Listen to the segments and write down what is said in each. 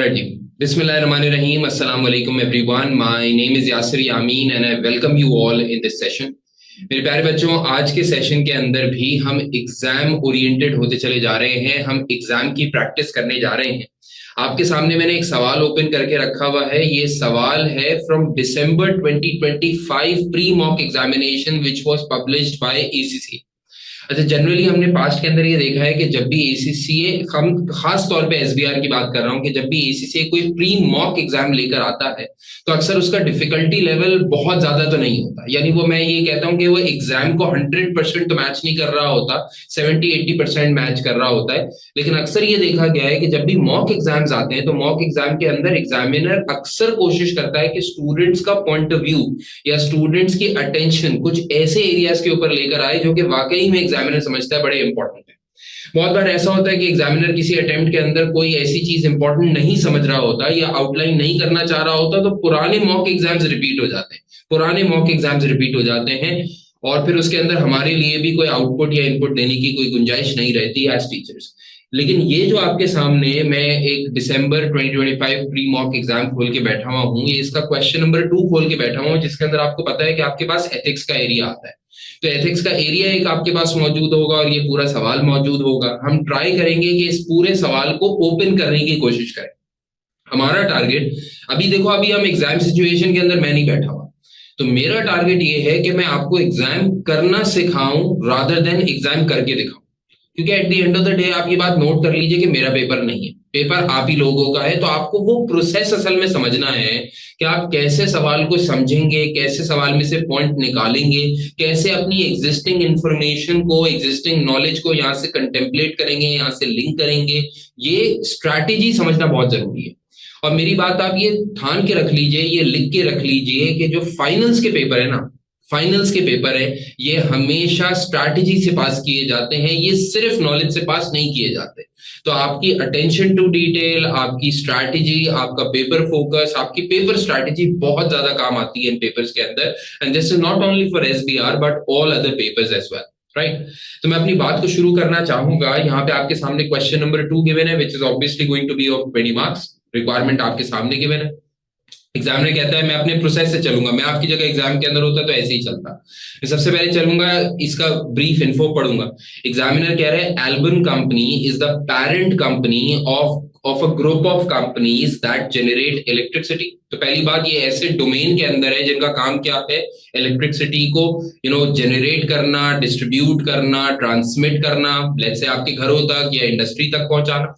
Alrighty. Bismillahirrahmanirrahim. Assalamu alaikum everyone. My name is Yasir Yamin and I welcome you all in this session. मेरे प्यारे बच्चों, आज के session के अंदर भी हम एग्जाम ओरिएंटेड होते चले जा रहे हैं। हम एग्जाम की प्रैक्टिस करने जा रहे हैं। आपके सामने मैंने एक सवाल ओपन करके रखा हुआ है। ये सवाल है from December 2025 pre mock examination which was published by ACCA. अच्छा, जनरली हमने पास्ट के अंदर ये देखा है कि जब भी एसीसीए, हम खास तौर पे एसबीआर की बात कर रहा हूं, कि जब भी एसीसीए कोई प्री मॉक एग्जाम लेकर आता है तो अक्सर उसका डिफिकल्टी लेवल बहुत ज्यादा तो नहीं होता। यानी वो, मैं ये कहता हूं कि वो एग्जाम को 100% तो मैच नहीं कर रहा होता, 70-80% मैच कर रहा होता है। लेकिन अक्सर ये देखा गया है कि जब भी मॉक एग्जाम्स आते हैं तो मॉक एग्जाम के अंदर एग्जामिनर अक्सर कोशिश करता है कि स्टूडेंट्स का पॉइंट ऑफ व्यू या स्टूडेंट्स की अटेंशन कुछ ऐसे एरियाज के ऊपर लेकर आए जो कि वाकई में एग्जामिनर समझता है बड़े इंपॉर्टेंट है। बहुत बार ऐसा होता है कि एग्जामिनर किसी अटेम्प्ट के अंदर कोई ऐसी चीज इंपॉर्टेंट नहीं समझ रहा होता या आउटलाइन नहीं करना चाह रहा होता, तो पुराने मॉक एग्जाम्स रिपीट हो जाते हैं और फिर उसके अंदर हमारे लिए भी कोई आउटपुट या इनपुट देने की कोई गुंजाइश नहीं रहती एज टीचर्स। लेकिन ये जो आपके सामने मैं एक दिसंबर 2025 प्री मॉक एग्जाम खोल के बैठा हुआ हूँ, ये इसका क्वेश्चन नंबर 2 खोल के बैठा हुआ हूँ, जिसके अंदर आपको पता है कि आपके पास एथिक्स का एरिया आता है। तो एथिक्स का एरिया एक आपके पास मौजूद होगा और ये पूरा सवाल मौजूद होगा। हम ट्राई करेंगे कि इस पूरे सवाल को ओपन करने की कोशिश करें। हमारा टारगेट, अभी देखो, अभी हम एग्जाम सिचुएशन के अंदर मैं नहीं बैठा हुआ, तो मेरा टारगेट ये है कि मैं आपको एग्जाम करना सिखाऊं रादर देन एग्जाम करके दिखाऊं। क्योंकि at the end of the day आप ये बात नोट कर लीजिए कि मेरा पेपर नहीं है, पेपर आप ही लोगों का है। तो आपको वो प्रोसेस असल में समझना है कि आप कैसे सवाल को समझेंगे, कैसे सवाल में से पॉइंट निकालेंगे, कैसे अपनी एग्जिस्टिंग इंफॉर्मेशन को, एग्जिस्टिंग नॉलेज को यहाँ से कंटेम्पलेट करेंगे, यहाँ से लिंक करेंगे। ये स्ट्रैटेजी समझना बहुत जरूरी है। और मेरी बात आप ये ठान के रख लीजिए, ये लिख के रख लीजिए कि जो फाइनल्स के पेपर है ना, फाइनल्स के पेपर है, ये हमेशा स्ट्रैटेजी से पास किए जाते हैं, ये सिर्फ नॉलेज से पास नहीं किए जाते। तो आपकी अटेंशन टू डिटेल, आपकी स्ट्रैटेजी, आपका पेपर फोकस, आपकी पेपर स्ट्रैटेजी बहुत ज्यादा काम आती है इन पेपर्स के अंदर। And this is not only for SBR but all other papers as well, right. तो मैं अपनी बात को शुरू करना चाहूंगा। यहाँ पे आपके सामने क्वेश्चन नंबर 2 गिवन है which is obviously going to be of 20 marks. Requirement आपके सामने गिवन है। एग्जामिनर कहता है मैं अपने प्रोसेस से चलूंगा, मैं आपकी जगह एग्जाम के अंदर होता तो ऐसे ही चलता। मैं सबसे पहले चलूंगा, इसका ब्रीफ इन्फो पढ़ूंगा। एग्जामिनर कह रहे हैं eleven company is the parent company of a group of companies that generate electricity. तो पहली बात, ये ऐसे डोमेन के अंदर है जिनका काम क्या है, इलेक्ट्रिसिटी को जनरेट करना, डिस्ट्रीब्यूट करना, ट्रांसमिट करना, लेट्स से आपके घरों तक या इंडस्ट्री तक पहुंचाना।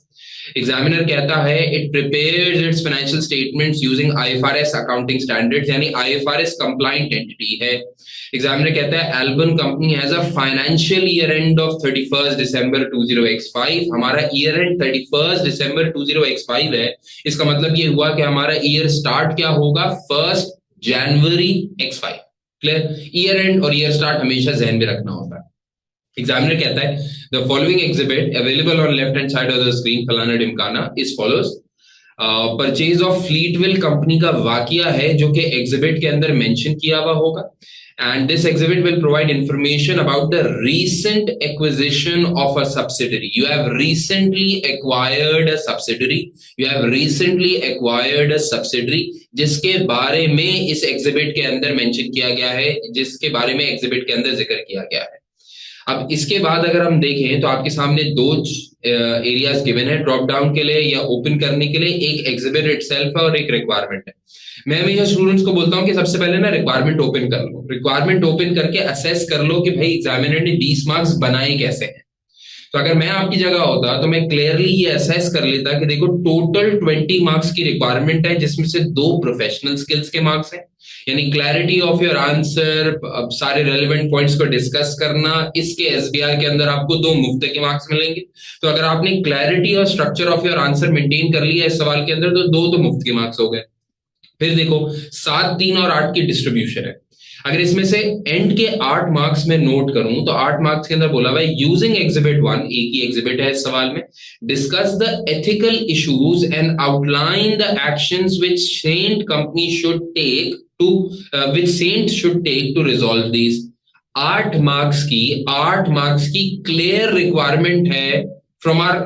एग्जामिनर कहता है it prepares it's financial statements using IFRS accounting standards, यानी आईएफआरएस कंप्लायंट एंटिटी है। एग्जामिनर कहता है eleven company has a financial year end of 31 December 20x5। हमारा ईयर एंड 31 दिसंबर 20x5 है। इसका मतलब ये हुआ कि हमारा ईयर स्टार्ट क्या होगा, 1 जनवरी x5। क्लियर? ईयर एंड और ईयर स्टार्ट हमेशा ध्यान में रखना होता है। एग्जामिनर कहता है the following exhibit available on left hand side of the screen फलाना ढिमकाना is follows. Purchase of Fleetwill company का वाकिया है जो कि एग्जिबिट के अंदर मेंशन किया हुआ होगा। And this exhibit will provide information about the recent acquisition of a subsidiary. You have recently acquired a subsidiary. You have recently acquired a subsidiary, जिसके बारे में इस exhibit के अंदर mention किया गया है, जिसके बारे में exhibit के अंदर जिक्र किया गया है। अब इसके बाद अगर हम देखें तो आपके सामने 2 एरियाज गिवन है ड्रॉप डाउन के लिए या ओपन करने के लिए। एक एग्जिबिट इटसेल्फ है और एक रिक्वायरमेंट है। मैं हमेशा स्टूडेंट्स को बोलता हूं कि सबसे पहले ना रिक्वायरमेंट ओपन कर लो। रिक्वायरमेंट ओपन करके असेस कर लो कि भाई एग्जामिनर ने 20 मार्क्स बनाए कैसे हैं। तो अगर मैं आपकी जगह होता तो मैं क्लियरली ये असेस कर लेता कि देखो टोटल 20 मार्क्स की रिक्वायरमेंट है, जिसमें से 2 प्रोफेशनल स्किल्स के मार्क्स हैं, यानी क्लैरिटी ऑफ योर आंसर, सारे रेलेवेंट पॉइंट्स को डिस्कस करना। इसके एसबीआर के अंदर आपको 2 मुफ्त के मार्क्स मिलेंगे। तो अगर आपने क्लैरिटी और structure of your answer maintain कर लिया इस सवाल के अंदर तो 2 तो मुफ्त के मार्क्स हो गए। फिर देखो 7, 3 और 8 की डिस्ट्रीब्यूशन है। अगर इसमें से एंड के 8 मार्क्स में नोट करूं तो 8 मार्क्स के अंदर बोला हुआ है यूजिंग एग्जिबिट 1, एक ही एग्जिबिट है इस सवाल में, discuss the ethical issues and outline the actions which Saint company should take to resolve these. 8 marks की क्लियर रिक्वायरमेंट है from our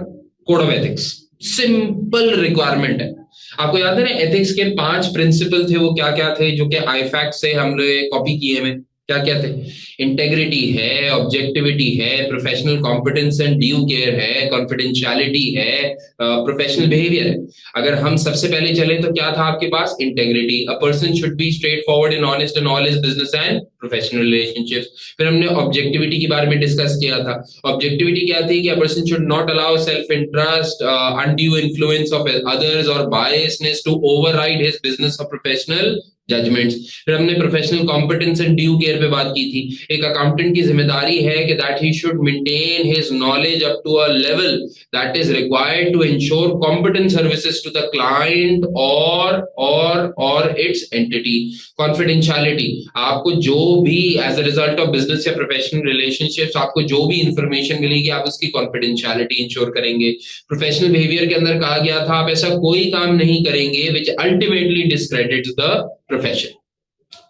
code of ethics. Simple requirement है। आपको याद है ना एथिक्स के 5 प्रिंसिपल थे, वो क्या क्या थे जो कि आईफैक्ट से हमने कॉपी किए हैं? क्या क्या थे? इंटेग्रिटी है, ऑब्जेक्टिविटी है, professional competence and due care है, कॉन्फिडेंशियलिटी है, प्रोफेशनल बिहेवियर है। अगर हम सबसे पहले चले तो क्या था आपके पास? Integrity, a person should be straightforward and honest in all his business and professional relationships. फिर हमने ऑब्जेक्टिविटी के बारे में डिस्कस किया था। ऑब्जेक्टिविटी क्या थी? कि a person should not allow self interest, undue influence of others और biasness to override his business और प्रोफेशनल जजमेंट्स। फिर हमने professional competence and due care पे बात की थी। एक अकाउंटेंट की जिम्मेदारी है कि that he should maintain his knowledge up to a level that is required to ensure competent services to the client और इट्स एंटिटी। कॉन्फिडेंशियलिटी, आपको जो भी as a result of business या प्रोफेशनल रिलेशनशिप्स आपको जो भी इंफॉर्मेशन मिलेगी आप उसकी कॉन्फिडेंशियलिटी इंश्योर करेंगे। प्रोफेशनल बिहेवियर के अंदर कहा गया था आप ऐसा कोई काम नहीं करेंगे विच अल्टीमेटली डिस्क्रेडिट्स द प्रोफेशन।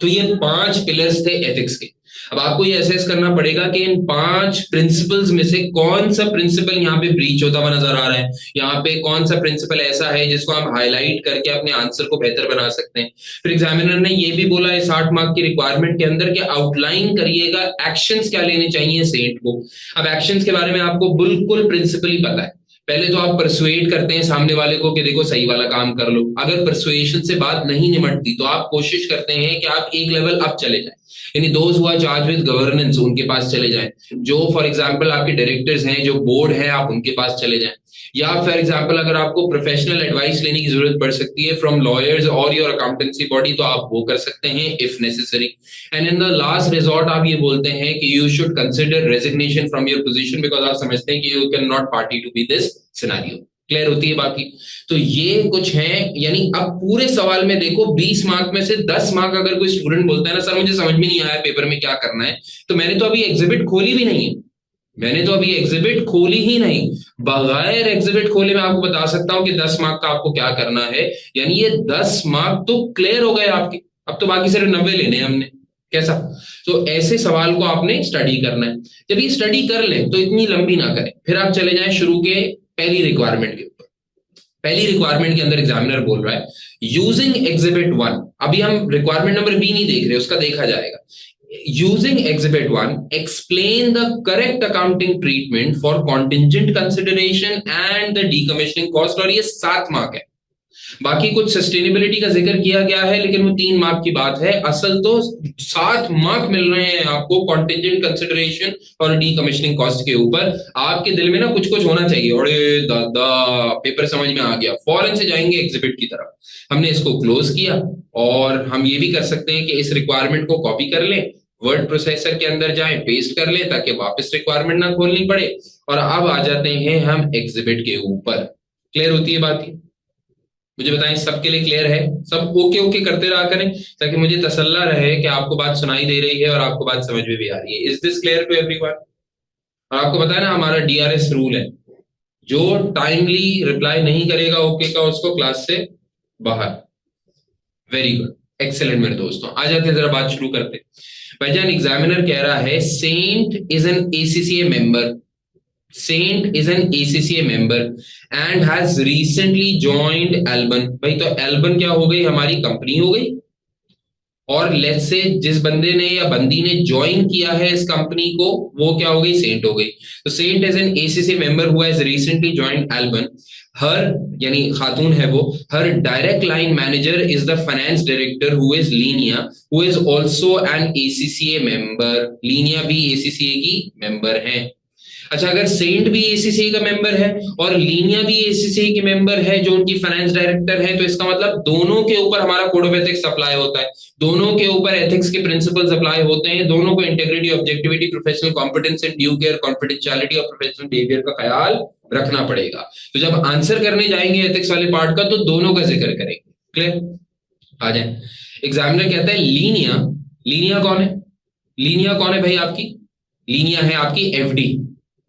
तो ये 5 पिलर्स थे एथिक्स के। अब आपको ये असेस करना पड़ेगा कि इन 5 प्रिंसिपल्स में से कौन सा प्रिंसिपल यहाँ पे ब्रीच होता हुआ नजर आ रहा है, यहाँ पे कौन सा प्रिंसिपल ऐसा है जिसको हम हाईलाइट करके अपने आंसर को बेहतर बना सकते हैं। फिर एग्जामिनर ने ये भी बोला है 60 मार्क की रिक्वायरमेंट के अंदर कि आउटलाइन करिएगा एक्शंस क्या लेने चाहिए सेंट को। अब एक्शंस के बारे में आपको बिल्कुल प्रिंसिपल ही पता है। पहले तो आप परसुएट करते हैं सामने वाले को कि देखो सही वाला काम कर लो। अगर परसुएशन से बात नहीं निमटती तो आप कोशिश करते हैं कि आप एक लेवल अप चले जाएं, यानी those who are charge with governance उनके पास चले जाएं। जो फॉर एग्जांपल आपके डायरेक्टर्स हैं, जो बोर्ड है, आप उनके पास चले जाएं। या फॉर एग्जांपल अगर आपको प्रोफेशनल एडवाइस लेने की जरूरत पड़ सकती है फ्रॉम लॉयर्स और योर अकाउंटेंसी बॉडी तो आप वो कर सकते हैं if necessary. And in the last resort आप ये बोलते हैं कि you should consider resignation from your position because आप समझते हैं कि you can not party to be this scenario. Clear होती है बाकी? तो ये कुछ है। यानी अब पूरे सवाल में देखो 20 मार्क में से 10 मार्क अगर कोई स्टूडेंट बोलता है ना सर मुझे समझ में नहीं आया पेपर में क्या करना है, तो मैंने तो अभी एग्जिबिट खोली भी नहीं है, मैंने तो अभी एग्जिबिट खोली ही नहीं। बगैर एग्जिबिट खोले मैं आपको बता सकता हूं कि 10 मार्क का आपको क्या करना है। यानी ये 10 मार्क तो क्लियर हो गए आपके, अब तो बाकी सिर्फ 90 लेने हैं हमने। कैसा? तो ऐसे सवाल को आपने स्टडी करना है। जब ये स्टडी कर लें तो इतनी लंबी ना करें, फिर आप चले जाएं शुरू के पहली रिक्वायरमेंट के ऊपर। पहली रिक्वायरमेंट के अंदर एग्जामिनर बोल रहा है यूजिंग एग्जिबिट 1। अभी हम रिक्वायरमेंट नंबर बी नहीं देख रहे, उसका देखा जाएगा। Using Exhibit 1, explain the correct accounting treatment for contingent consideration and the decommissioning cost। और ये 7 मार्क है। बाकी कुछ सस्टेनेबिलिटी का जिक्र किया गया है लेकिन वो 3 मार्क की बात है। असल तो 7 मार्क मिल रहे हैं आपको कॉन्टिजेंट कंसिडरेशन और डीकमिशनिंग कॉस्ट के ऊपर। आपके दिल में ना कुछ कुछ होना चाहिए, अरे दादा पेपर समझ में आ गया, फौरन से जाएंगे एग्जिबिट की तरफ। हमने इसको क्लोज किया और हम ये भी कर सकते हैं कि इस रिक्वायरमेंट को कॉपी कर लें, वर्ड प्रोसेसर के अंदर जाएं, पेस्ट कर लें ताकि वापस रिक्वायरमेंट ना खोलनी पड़े। और अब आ जाते हैं हम एग्जिबिट के ऊपर। क्लियर होती है बात? मुझे बताएं सबके लिए क्लियर है? सब ओके ओके करते रहा करें ताकि मुझे तसल्ला रहे कि आपको बात सुनाई दे रही है और आपको बात समझ में भी आ रही है। Is this clear to everyone? और आपको पता है ना हमारा डीआरएस रूल है, जो टाइमली रिप्लाई नहीं करेगा ओके का उसको क्लास से बाहर। वेरी गुड, एक्सेलेंट मेरे दोस्तों। आ जाते हैं, जरा बात शुरू करते हैं। भाईजान एग्जामिनर कह रहा है Saint is an ACCA member, Saint is an ACCA member and has recently joined Elbon. भाई तो एल्बन क्या हो गई? हमारी कंपनी हो गई। और लेट्स से जिस बंदे ने या बंदी ने ज्वाइन किया है इस कंपनी को वो क्या हो गई? सेंट हो गई। तो Sent is an ACC member who has recently joined Elban. Her यानी खातून है वो, her direct line manager is the finance director who is Linnea who is also an ACCA member. Linnea भी एसीसीए की member है। अच्छा, अगर Saint भी एसीसीए का मेंबर है और लीनिया भी एसीसीए की मेंबर है जो उनकी फाइनेंस डायरेक्टर है, तो इसका मतलब दोनों के ऊपर हमारा कोड ऑफ एथिक्स अप्लाई होता है, दोनों के ऊपर एथिक्स के प्रिंसिपल्स अप्लाई होते हैं, दोनों को integrity, objectivity, professional competence and due care, confidentiality और प्रोफेशनल बिहेवियर का ख्याल रखना पड़ेगा। तो जब आंसर करने जाएंगे एथिक्स वाले पार्ट का तो दोनों का जिक्र करेंगे। क्लियर? आ जाए। एग्जामिनर कहता है लीनिया, लीनिया कौन है? लीनिया कौन है भाई आपकी? लीनिया है आपकी एफडी,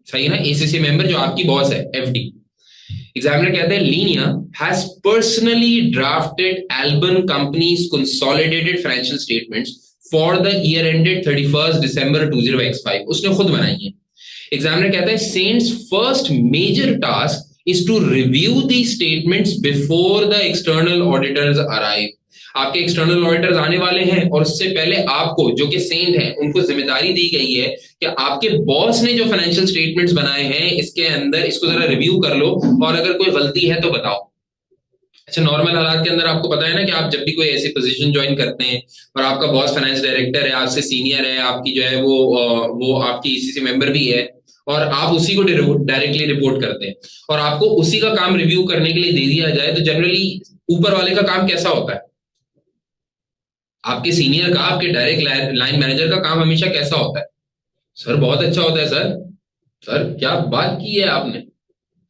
सही है ना? एसीसी मेंबर जो आपकी बॉस है, एफडी। एग्जामिनर कहते हैं Linnea has personally drafted Elbon company's consolidated financial statements for the year ended 31 December 2025। उसने खुद बनाई है। एग्जामिनर कहता है Saint's first major task is to review these statements before the external auditors arrive. आपके external auditors आने वाले हैं और उससे पहले आपको, जो कि सेंट हैं, उनको जिम्मेदारी दी गई है कि आपके बॉस ने जो फाइनेंशियल स्टेटमेंट्स बनाए हैं इसके अंदर इसको जरा रिव्यू कर लो और अगर कोई गलती है तो बताओ। अच्छा, नॉर्मल हालात के अंदर आपको पता है ना कि आप जब भी कोई ऐसी पोजीशन ज्वाइन करते हैं और आपका बॉस फाइनेंस डायरेक्टर है, आपसे सीनियर है, आपकी जो है वो आपकी ईसीसी मेंबर भी है और आप उसी को डायरेक्टली रिपोर्ट करते हैं और आपको उसी का काम रिव्यू करने के लिए दे दिया जाए, तो जनरली ऊपर वाले का काम कैसा होता है? आपके सीनियर का, आपके डायरेक्ट लाइन मैनेजर का काम हमेशा कैसा होता है? सर बहुत अच्छा होता है सर। सर क्या बात की है आपने,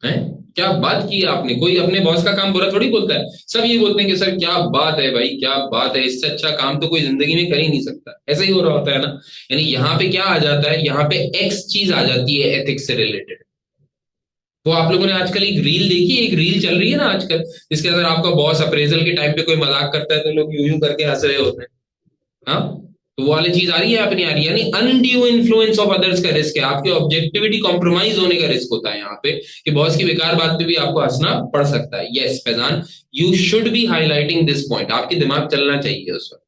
हैं? क्या बात की है आपने? कोई अपने बॉस का काम बुरा थोड़ी बोलता है, सब ये बोलते हैं कि सर क्या बात है भाई, क्या बात है, इससे अच्छा काम तो कोई जिंदगी में कर ही नहीं सकता। ऐसा ही हो रहा होता है ना। यानी यहाँ पे क्या आ जाता है, यहाँ पे एक्स चीज आ जाती है एथिक्स से रिलेटेड। तो आप लोगों ने आजकल एक रील देखी, एक रील चल रही है ना आजकल, जिसके अंदर आपका बॉस अप्रेजल के टाइम पे कोई मजाक करता है तो लोग यूं यूं करके हंस रहे होते हैं। हाँ, तो वो वाली चीज आ रही है, अपनी आ रही है। यानी अनड्यू इन्फ्लुएंस ऑफ अदर्स का रिस्क है, आपकी ऑब्जेक्टिविटी कॉम्प्रोमाइज होने का रिस्क होता है यहाँ पे, कि बॉस की बेकार बात पे भी आपको हंसना पड़ सकता है। Yes Faizan, you should be highlighting this point, आपके दिमाग चलना चाहिए उस वक्त।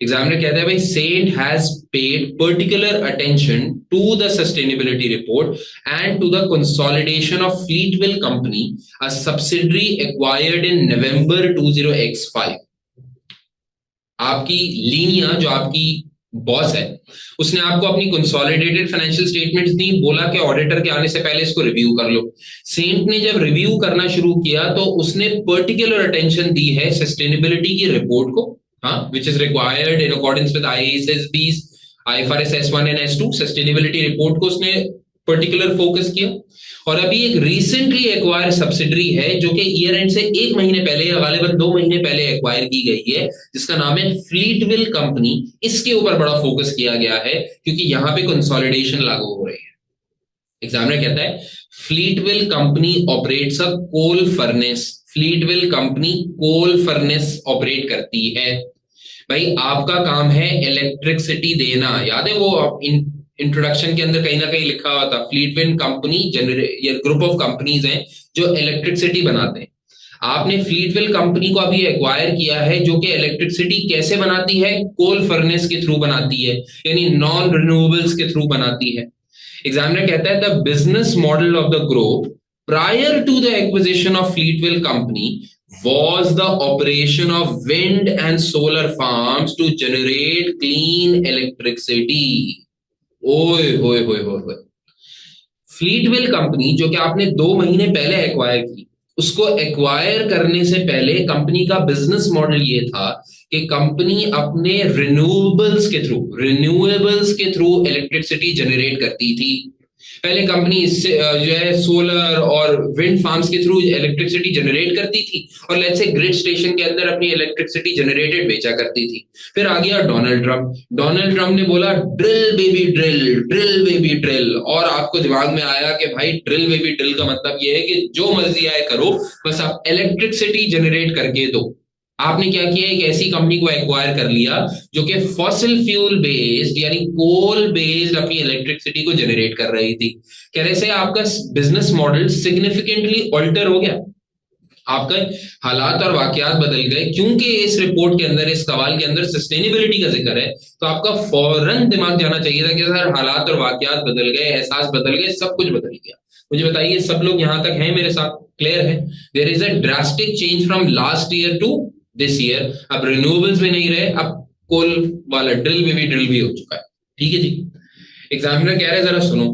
एग्जामिनर कहता है भाई, Sent has paid particular attention to the sustainability report and to the consolidation of Fleetwill company, a subsidiary acquired in November 20x5। आपकी लीनिया, जो आपकी बॉस है, उसने आपको अपनी कंसोलिडेटेड फाइनेंशियल स्टेटमेंट्स दी, बोला कि ऑडिटर के आने से पहले इसको रिव्यू कर लो। सेंट ने जब रिव्यू करना शुरू किया तो उसने पर्टिकुलर अटेंशन दी है सस्टेनेबिलिटी की रिपोर्ट को, हाँ, which is required in accordance with IASB, IFRS S1 and S2। Sustainability report को उसने पर्टिकुलर फोकस किया। और अभी एक रिसेंटली एक्वायर सब्सिडरी है जो कि ईयर एंड से 1 महीने पहले या गालिबन 2 महीने पहले एक्वायर की गई है, जिसका नाम है फ्लीटविल कंपनी। इसके ऊपर बड़ा फोकस किया गया है क्योंकि यहां पे कंसोलिडेशन लागू हो रही है। एग्जामिनर कहता है फ्लीटविल कंपनी ऑपरेट्स अ कोल फर्नेस। फ्लीटविल कंपनी कोल फर्नेस ऑपरेट करती है। भाई आपका काम है इलेक्ट्रिसिटी देना। याद है वो इंट्रोडक्शन के अंदर कहीं ना कहीं लिखा हुआ था, फ्लीटविल कंपनी या ग्रुप ऑफ कंपनीज हैं जो इलेक्ट्रिसिटी बनाते हैं। आपने फ्लीटविल कंपनी को अभी एक्वायर किया है जो कि इलेक्ट्रिसिटी कैसे बनाती है? कोल फर्नेस के थ्रू बनाती है, यानी नॉन रिन्यूएबल्स के थ्रू बनाती है। एग्जामिनर कहता है the business model of the group prior to the acquisition of Fleetwill company was the operation of wind and solar farms to generate clean electricity। ओए होए होए होए, फ्लीटविल कंपनी जो कि आपने 2 महीने पहले एक्वायर की, उसको एक्वायर करने से पहले कंपनी का बिजनेस मॉडल ये था कि कंपनी अपने रिन्यूएबल्स के थ्रू इलेक्ट्रिसिटी जनरेट करती थी। पहले कंपनी इससे जो है सोलर और विंड फार्म्स के थ्रू इलेक्ट्रिसिटी जनरेट करती थी और लेट्स से ग्रिड स्टेशन के अंदर अपनी इलेक्ट्रिसिटी जनरेटेड बेचा करती थी। फिर आ गया डोनाल्ड ट्रंप। डोनाल्ड ट्रंप ने बोला drill baby drill, drill baby drill, और आपको दिमाग में आया कि भाई ड्रिल बेबी ड्रिल का मतलब ये है कि जो मर्जी आए करो, बस आप इलेक्ट्रिसिटी जनरेट करके दो। आपने क्या किया, एक ऐसी कंपनी को एक्वायर कर लिया जो कि फॉसिल फ्यूल बेस्ड यानी कोल बेस्ड अपनी इलेक्ट्रिसिटी को जनरेट कर रही थी। कहने से आपका बिजनेस मॉडल सिग्निफिकेंटली ऑल्टर हो गया, आपका हालात और वाकयात बदल गए। क्योंकि इस रिपोर्ट के अंदर, इस सवाल के अंदर सस्टेनेबिलिटी का जिक्र है, तो आपका फौरन दिमाग जाना चाहिए था कि सर हालात और वाकयात बदल गए, एहसास बदल गए, सब कुछ बदल गया। मुझे बताइए सब लोग यहां तक हैं मेरे साथ, क्लियर है? There is a drastic change from last year to this year. अब रिन्यूएबल्स में नहीं रहे, अब कोल वाला ड्रिल में भी ड्रिल भी हो चुका है। ठीक है जी। एग्जामिनर कह रहे हैं जरा सुनो,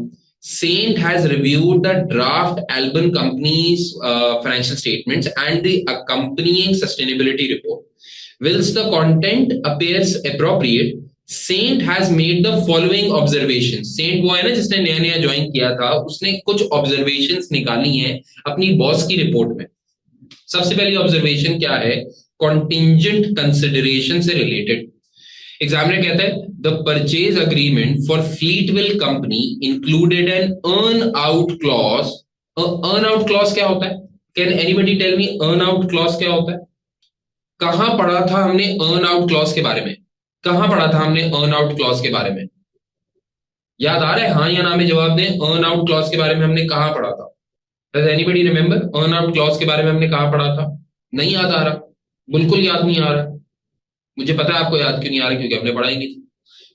Saint has reviewed the draft Albon company's financial statements and the accompanying sustainability report. Whilst the content appears appropriate, Saint has made the following observations. Saint वो है ना जिसने नया नया ज्वाइन किया था, उसने कुछ observations निकाली हैं अपनी बॉस की रिपोर्ट में। सबसे पहली ऑब्जर्वेशन क्या है? कॉन्टिंजेंट कंसिडरेशन से रिलेटेड। एग्जामिनर कहता है the purchase agreement for Fleetwill company included an earn out clause. Earn out clause क्या होता है? Can anybody tell me earn out clause क्या होता है? कहां पढ़ा था हमने अर्न आउट क्लॉज के बारे में? कहां पढ़ा था हमने अर्न आउट क्लॉज के बारे में? याद आ रहा है? हाँ या ना में जवाब दें। अर्न आउट क्लॉज के बारे में हमने कहां पढ़ा था? Does anybody remember earn out clause के बारे में हमने कहा पढ़ा था? नहीं याद आ रहा? बिल्कुल याद नहीं आ रहा। मुझे पता है आपको याद क्यों नहीं आ रहा, क्योंकि हमने पढ़ाई नहीं थी।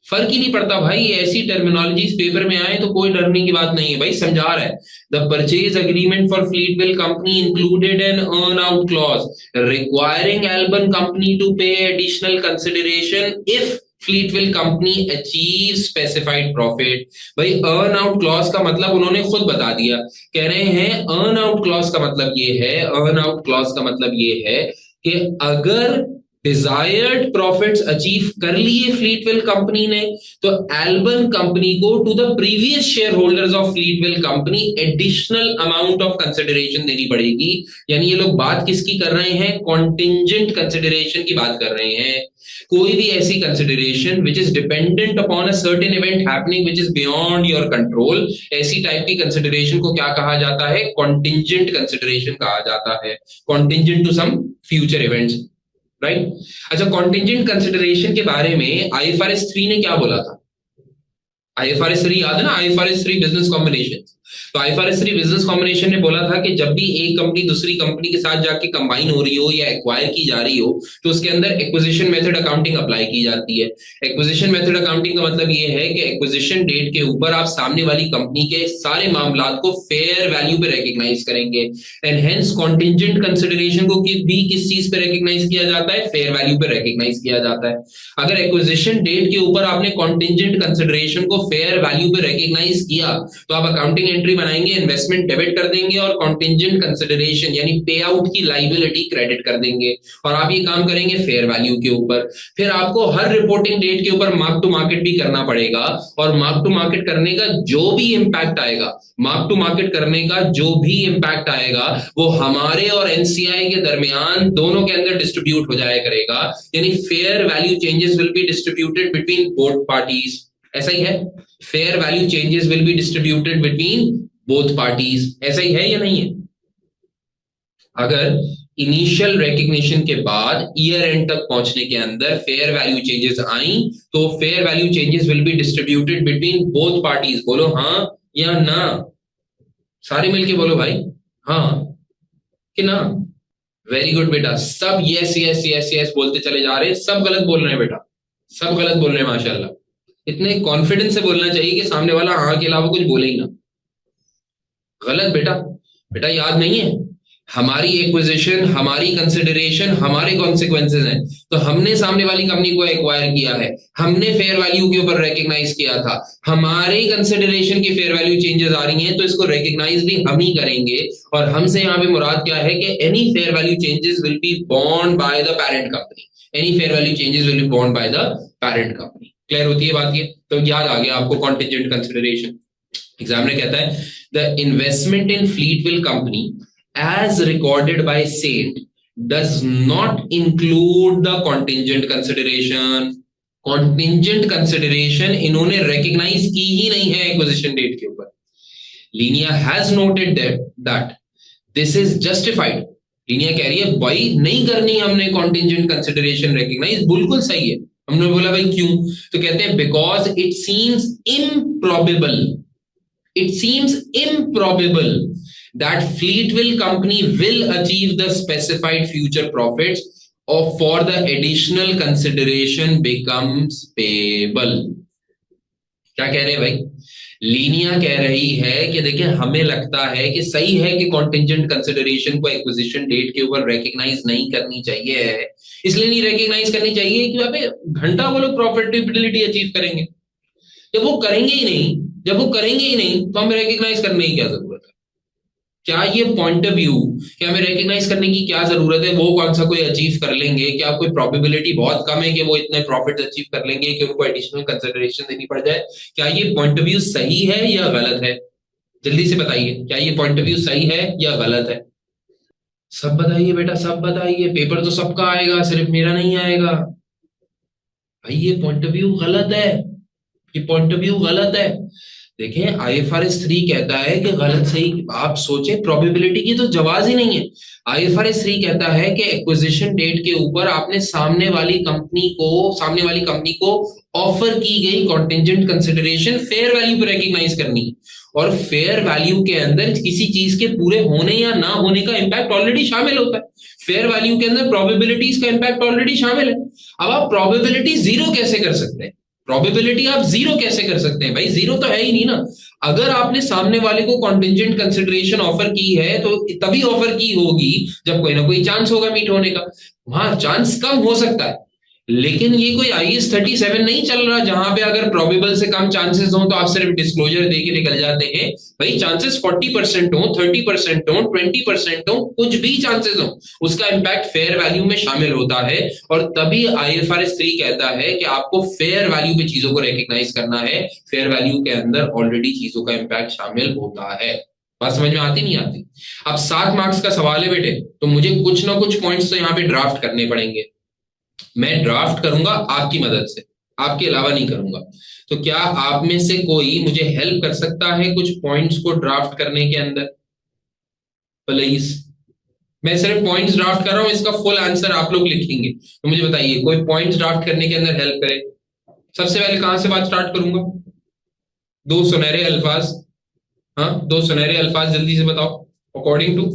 फर्क ही नहीं पड़ता भाई, ऐसी टर्मिनोलॉजीज पेपर में आए तो कोई डरने की बात नहीं है भाई, समझा रहा है। The purchase agreement for Fleetwill company included an earn out clause requiring Elban company to pay additional consideration if Fleetwill company achieve specified profit. भाई अर्न आउट क्लॉज का मतलब उन्होंने खुद बता दिया, कह रहे हैं अर्न आउट क्लॉज का मतलब ये है, अर्न आउट क्लॉज का मतलब ये है कि अगर डिजायर्ड प्रॉफिट्स अचीव कर लिए फ्लीटविल कंपनी ने, तो एल्बन कंपनी को to the previous share holders of Fleetwill company additional amount of consideration देनी पड़ेगी। यानी ये लोग बात किसकी कर रहे हैं? कॉन्टिंजेंट कंसिडरेशन की बात कर रहे हैं। कोई भी ऐसी consideration which is dependent upon a certain event happening which is beyond your control, ऐसी टाइप की कंसिडरेशन को क्या कहा जाता है? कॉन्टिंजेंट कंसिडरेशन कहा जाता है। Contingent to some future events, right? अच्छा, कॉन्टिंजेंट कंसिडरेशन के बारे में आईएफआरएस 3 ने क्या बोला था? आईएफआरएस 3 याद है ना? IFRS 3 business combination. तो आईएफआरएस 3 बिजनेस कॉम्बिनेशन ने बोला था कि जब भी एक कंपनी दूसरी कंपनी के साथ जाके कंबाइन हो रही हो या एक्वायर की जा रही हो, तो उसके अंदर एक्विजिशन मेथड अकाउंटिंग अप्लाई की जाती है। एक्विजिशन मेथड अकाउंटिंग का मतलब ये है कि एक्विजिशन डेट के ऊपर आप सामने वाली कंपनी के सारे मामलात को फेयर वैल्यू पे रिकॉग्नाइज करेंगे, एंड हेंस कॉन्टिंजेंट कंसिडरेशन को भी किस चीज पे रिकॉग्नाइज किया जाता है? फेयर वैल्यू पे रिकॉग्नाइज किया जाता है। अगर एक्विजिशन डेट के ऊपर आपने कॉन्टिंजेंट कंसिडरेशन को फेयर वैल्यू पे रिकॉग्नाइज किया, तो आप अकाउंटिंग एंट्री बनाएंगे, इन्वेस्टमेंट डेबिट कर देंगे और कॉन्टिंजेंट कंसिडरेशन यानी पे आउट की लायबिलिटी क्रेडिट कर देंगे, और आप ये काम करेंगे फेयर वैल्यू के ऊपर। फिर आपको हर रिपोर्टिंग डेट के ऊपर मार्क टू मार्केट भी करना पड़ेगा, और मार्क टू मार्केट करने का जो भी इंपैक्ट आएगा, मार्क टू मार्केट करने का जो भी इंपैक्ट आएगा, वो हमारे और एनसीआई के दरमियान दोनों के अंदर डिस्ट्रीब्यूट हो जाया करेगा। यानी fair value changes will be distributed between both parties. ऐसा ही है, fair value changes will be distributed between both parties. ऐसा ही है या नहीं है? अगर इनिशियल रिकग्निशन के बाद ईयर एंड तक पहुंचने के अंदर फेयर वैल्यू चेंजेस आई, तो fair value changes will be distributed between both parties. बोलो हाँ या ना, सारे मिलके बोलो भाई, हाँ कि ना? वेरी गुड बेटा, सब यस यस यस यस बोलते चले जा रहे हैं, सब गलत बोल रहे हैं बेटा, सब गलत बोल रहे हैं माशाल्लाह। इतने कॉन्फिडेंस से बोलना चाहिए कि सामने वाला हाँ के अलावा कुछ बोले ही ना। गलत बेटा, बेटा याद नहीं है? हमारी एक्विजिशन, हमारी कंसिडरेशन, हमारे कॉन्सिक्वेंसेज हैं। तो हमने सामने वाली कंपनी को एक्वायर किया है, हमने फेयर वैल्यू के ऊपर रिकॉग्नाइज किया था, हमारे कंसिडरेशन की फेयर वैल्यू चेंजेस आ रही हैं, तो इसको रिकॉग्नाइज भी हम ही करेंगे। और हमसे यहाँ पे मुराद क्या है कि any fair value changes will be borne by the parent company. Any fair value changes will be borne by the parent company. Clear होती है बात? ये तो याद आ गया आपको कॉन्टिंजेंट कंसिडरेशन। एग्जामिनर कहता है the investment in Fleetwill company as recorded by Saint does not include the contingent consideration। contingent consideration इन्होंने recognize की ही नहीं है acquisition date के ऊपर। Linear has noted that this is justified। Linear कह रही है भाई नहीं करनी हमने contingent consideration recognize, बिल्कुल सही है। हमने बोला भाई क्यों? तो कहते हैं because it seems improbable, it seems improbable that Fleetwill company will achieve the specified future profits or for the additional consideration becomes payable। क्या कह रहे हैं भाई? लीनिया कह रही है कि देखिए हमें लगता है कि सही है कि कॉन्टिंजेंट कंसिडरेशन को एक्विजिशन डेट के ऊपर रिकॉग्नाइज नहीं करनी चाहिए, इसलिए नहीं रिकॉग्नाइज करनी चाहिए कि अबे घंटा वो लोग प्रॉफिटेबिलिटी अचीव करेंगे। जब वो करेंगे ही नहीं, जब वो करेंगे ही नहीं, तो हमें रिकॉग्नाइज करने की क्या जरूरत है? क्या ये पॉइंट ऑफ व्यू कि हमें रिकॉग्नाइज करने की क्या जरूरत है? वो कौन सा कोई अचीव कर लेंगे? क्या कोई प्रोबेबिलिटी बहुत कम है कि वो इतने प्रॉफिट अचीव कर लेंगे कि उनको एडिशनल कंसिडरेशन देनी पड़ जाए? क्या ये पॉइंट ऑफ व्यू सही है या गलत है? जल्दी से बताइए, क्या ये पॉइंट ऑफ व्यू सही है या गलत है? सब बताइए बेटा, सब बताइए। पेपर तो सबका आएगा, सिर्फ मेरा नहीं आएगा भाई। ये पॉइंट ऑफ व्यू गलत है, ये पॉइंट ऑफ व्यू गलत है। देखें IFRS 3 कहता है कि गलत सही आप सोचें, प्रोबेबिलिटी की तो जवाब ही नहीं है। IFRS 3 कहता है कि एक्विजिशन डेट के ऊपर आपने सामने वाली कंपनी को ऑफर की गई कॉन्टेंजेंट कंसिडरेशन फेयर वैल्यू पर रिकॉग्नाइज करनी है, और फेयर वैल्यू के अंदर किसी चीज के पूरे होने या ना होने का इंपैक्ट ऑलरेडी शामिल होता है। फेयर वैल्यू के अंदर प्रोबेबिलिटीज का इंपैक्ट ऑलरेडी शामिल है। अब आप प्रोबेबिलिटी जीरो कैसे कर सकते हैं? प्रोबेबिलिटी आप जीरो कैसे कर सकते हैं भाई? जीरो तो है ही नहीं ना। अगर आपने सामने वाले को कॉन्टिजेंट कंसिडरेशन ऑफर की है तो तभी ऑफर की होगी जब कोई ना कोई चांस होगा मीट होने का। वहां चांस कम हो सकता है, लेकिन ये कोई IAS 37 नहीं चल रहा जहां पे अगर प्रोबेबल से कम चांसेस हो तो आप सिर्फ डिस्क्लोजर देके निकल जाते हैं। भाई चांसेस 40% हो, 30% हो, 20% हो, कुछ भी चांसेस हो, उसका इंपैक्ट फेयर वैल्यू में शामिल होता है। और तभी IFRS 3 कहता है कि आपको फेयर वैल्यू पे चीजों को रिकॉग्नाइज करना है। फेयर वैल्यू के अंदर ऑलरेडी चीजों का इंपैक्ट शामिल होता है। बात समझ में आती नहीं आती? अब 7 मार्क्स का सवाल है बेटे, तो मुझे कुछ ना कुछ पॉइंट्स तो यहाँ पे ड्राफ्ट करने पड़ेंगे। मैं ड्राफ्ट करूंगा आपकी मदद से, आपके अलावा नहीं करूंगा। तो क्या आप में से कोई मुझे हेल्प कर सकता है कुछ पॉइंट्स को ड्राफ्ट करने के अंदर? प्लीज। मैं सिर्फ पॉइंट्स ड्राफ्ट कर रहा हूं, इसका फुल आंसर आप लोग लिखेंगे। तो मुझे बताइए कोई पॉइंट्स ड्राफ्ट करने के अंदर हेल्प करे। सबसे पहले कहां से बात स्टार्ट करूंगा? दो सुनहरे अल्फाज। हाँ, दो सुनहरे अल्फाज जल्दी से बताओ। अकॉर्डिंग टू,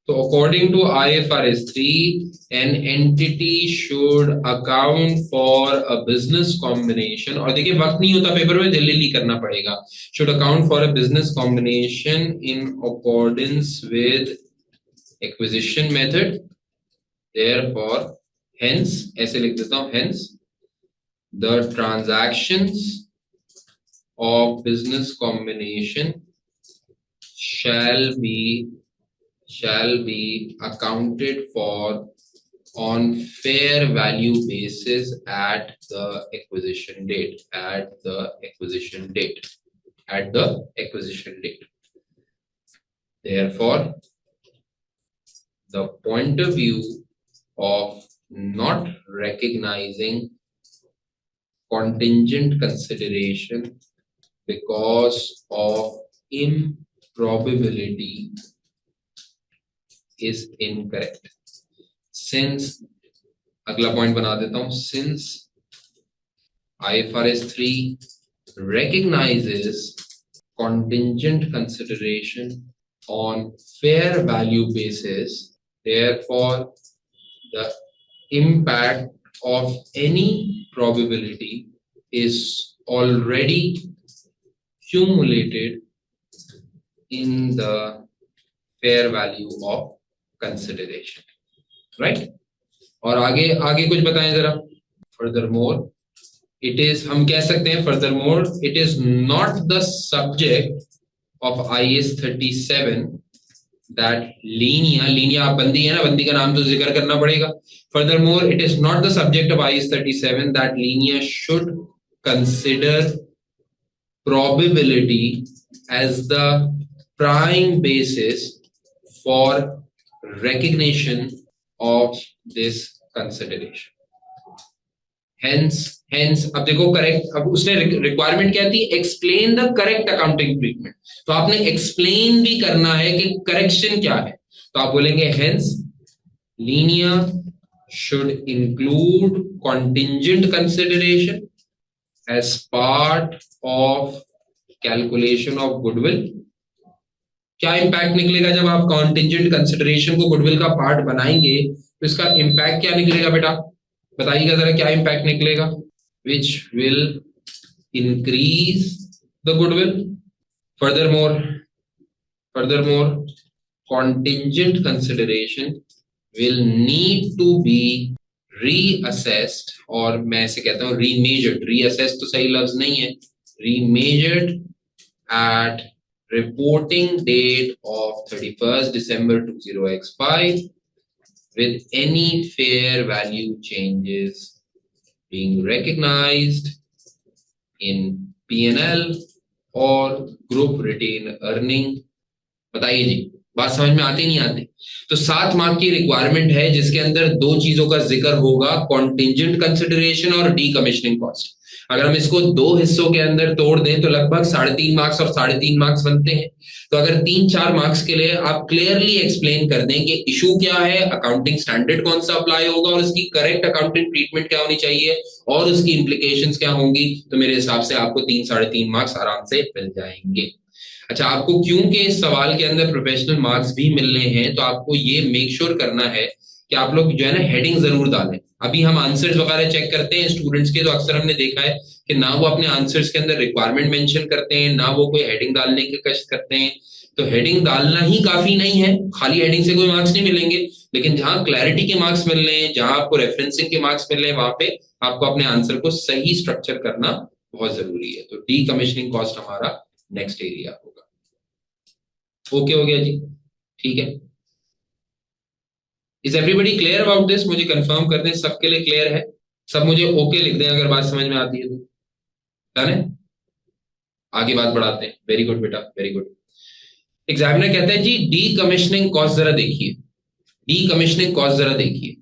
तो according to IFRS 3, an entity should account for a business combination, और देखिए वक्त नहीं होता पेपर में, जल्दी करना पड़ेगा। should account for a business combination in accordance with acquisition method, therefore hence, ऐसे लिख देता हूं, hence the transactions of business combination shall be accounted for on fair value basis at the acquisition date, therefore the point of view of not recognizing contingent consideration because of improbability is incorrect. Since, अगला point बना देता हूं, since IFRS 3 recognizes contingent consideration on fair value basis, therefore the impact of any probability is already accumulated in the fair value of consideration, right? और आगे आगे कुछ बताएं जरा। Furthermore, it is, हम कह सकते हैं furthermore it is not the subject of IAS 37 that linear आप बंदी है ना, बंदी का नाम तो जिक्र करना पड़ेगा। Furthermore, it is not the subject of IAS 37 that linear should consider probability as the prime basis for recognition of this consideration. Hence अब देखो करेक्ट, अब उसने रिक्वायरमेंट क्या थी? Explain the correct accounting treatment. तो आपने एक्सप्लेन भी करना है कि करेक्शन क्या है। तो आप बोलेंगे hence linear should include contingent consideration as part of calculation of goodwill। क्या इंपैक्ट निकलेगा जब आप कॉन्टिंजेंट कंसिडरेशन को गुडविल का पार्ट बनाएंगे? तो इसका इंपैक्ट क्या निकलेगा बेटा, बताइएगा जरा, क्या इंपैक्ट निकलेगा? Which will increase the goodwill. Furthermore contingent consideration will need to be reassessed, और मैं इसे कहता हूं रीमेजर्ड। रीअसेस्ड तो सही लफ्ज नहीं है, रीमेजर्ड eight reporting date of 31st December 20x5 with any fair value changes being recognized in P&L or group retained earning। बताइए जी, बात समझ में आती नहीं आती? तो 7 मार्क की रिक्वायरमेंट है जिसके अंदर दो चीजों का जिक्र होगा, कॉन्टिंजेंट कंसिडरेशन और डीकमिश्निंग कॉस्ट। अगर हम इसको दो हिस्सों के अंदर तोड़ दें तो लगभग 3.5 मार्क्स और 3.5 मार्क्स बनते हैं। तो अगर 3-4 मार्क्स के लिए आप क्लियरली एक्सप्लेन कर दें कि इशू क्या है, अकाउंटिंग स्टैंडर्ड कौन सा अप्लाई होगा और उसकी करेक्ट अकाउंटिंग ट्रीटमेंट क्या होनी चाहिए और उसकी इंप्लीकेशंस क्या होंगी, तो मेरे हिसाब से आपको 3-3.5 मार्क्स आराम से मिल जाएंगे। अच्छा, आपको क्योंकि इस सवाल के अंदर प्रोफेशनल मार्क्स भी मिलने हैं तो आपको ये मेक श्योर करना है कि आप लोग जो है ना हेडिंग जरूर डालें। अभी हम आंसर्स वगैरह चेक करते हैं स्टूडेंट्स के, तो अक्सर हमने देखा है कि ना वो अपने आंसर्स के अंदर रिक्वायरमेंट मेंशन करते हैं, ना वो कोई हेडिंग डालने की कष्ट करते हैं। तो हेडिंग डालना ही काफी नहीं है, खाली हेडिंग से कोई मार्क्स नहीं मिलेंगे, लेकिन जहां क्लैरिटी के मार्क्स मिल रहे हैं, जहां आपको रेफरेंसिंग के मार्क्स मिल रहे हैं, वहां पे आपको अपने आंसर को सही स्ट्रक्चर करना बहुत जरूरी है। तो डी कमिश्निंग कॉस्ट हमारा नेक्स्ट एरिया होगा। ओके हो गया जी? ठीक है। Is everybody clear about this? मुझे कंफर्म कर दें सबके लिए क्लियर है? सब मुझे ओके लिख दें अगर बात समझ में आती है तो। डन है? आगे बात बढ़ाते हैं। वेरी गुड बेटा, वेरी गुड। एग्जामिनर कहता है जी डी कमिश्निंग कॉस्ट जरा देखिए, डी कमिश्निंग कॉस्ट जरा देखिए।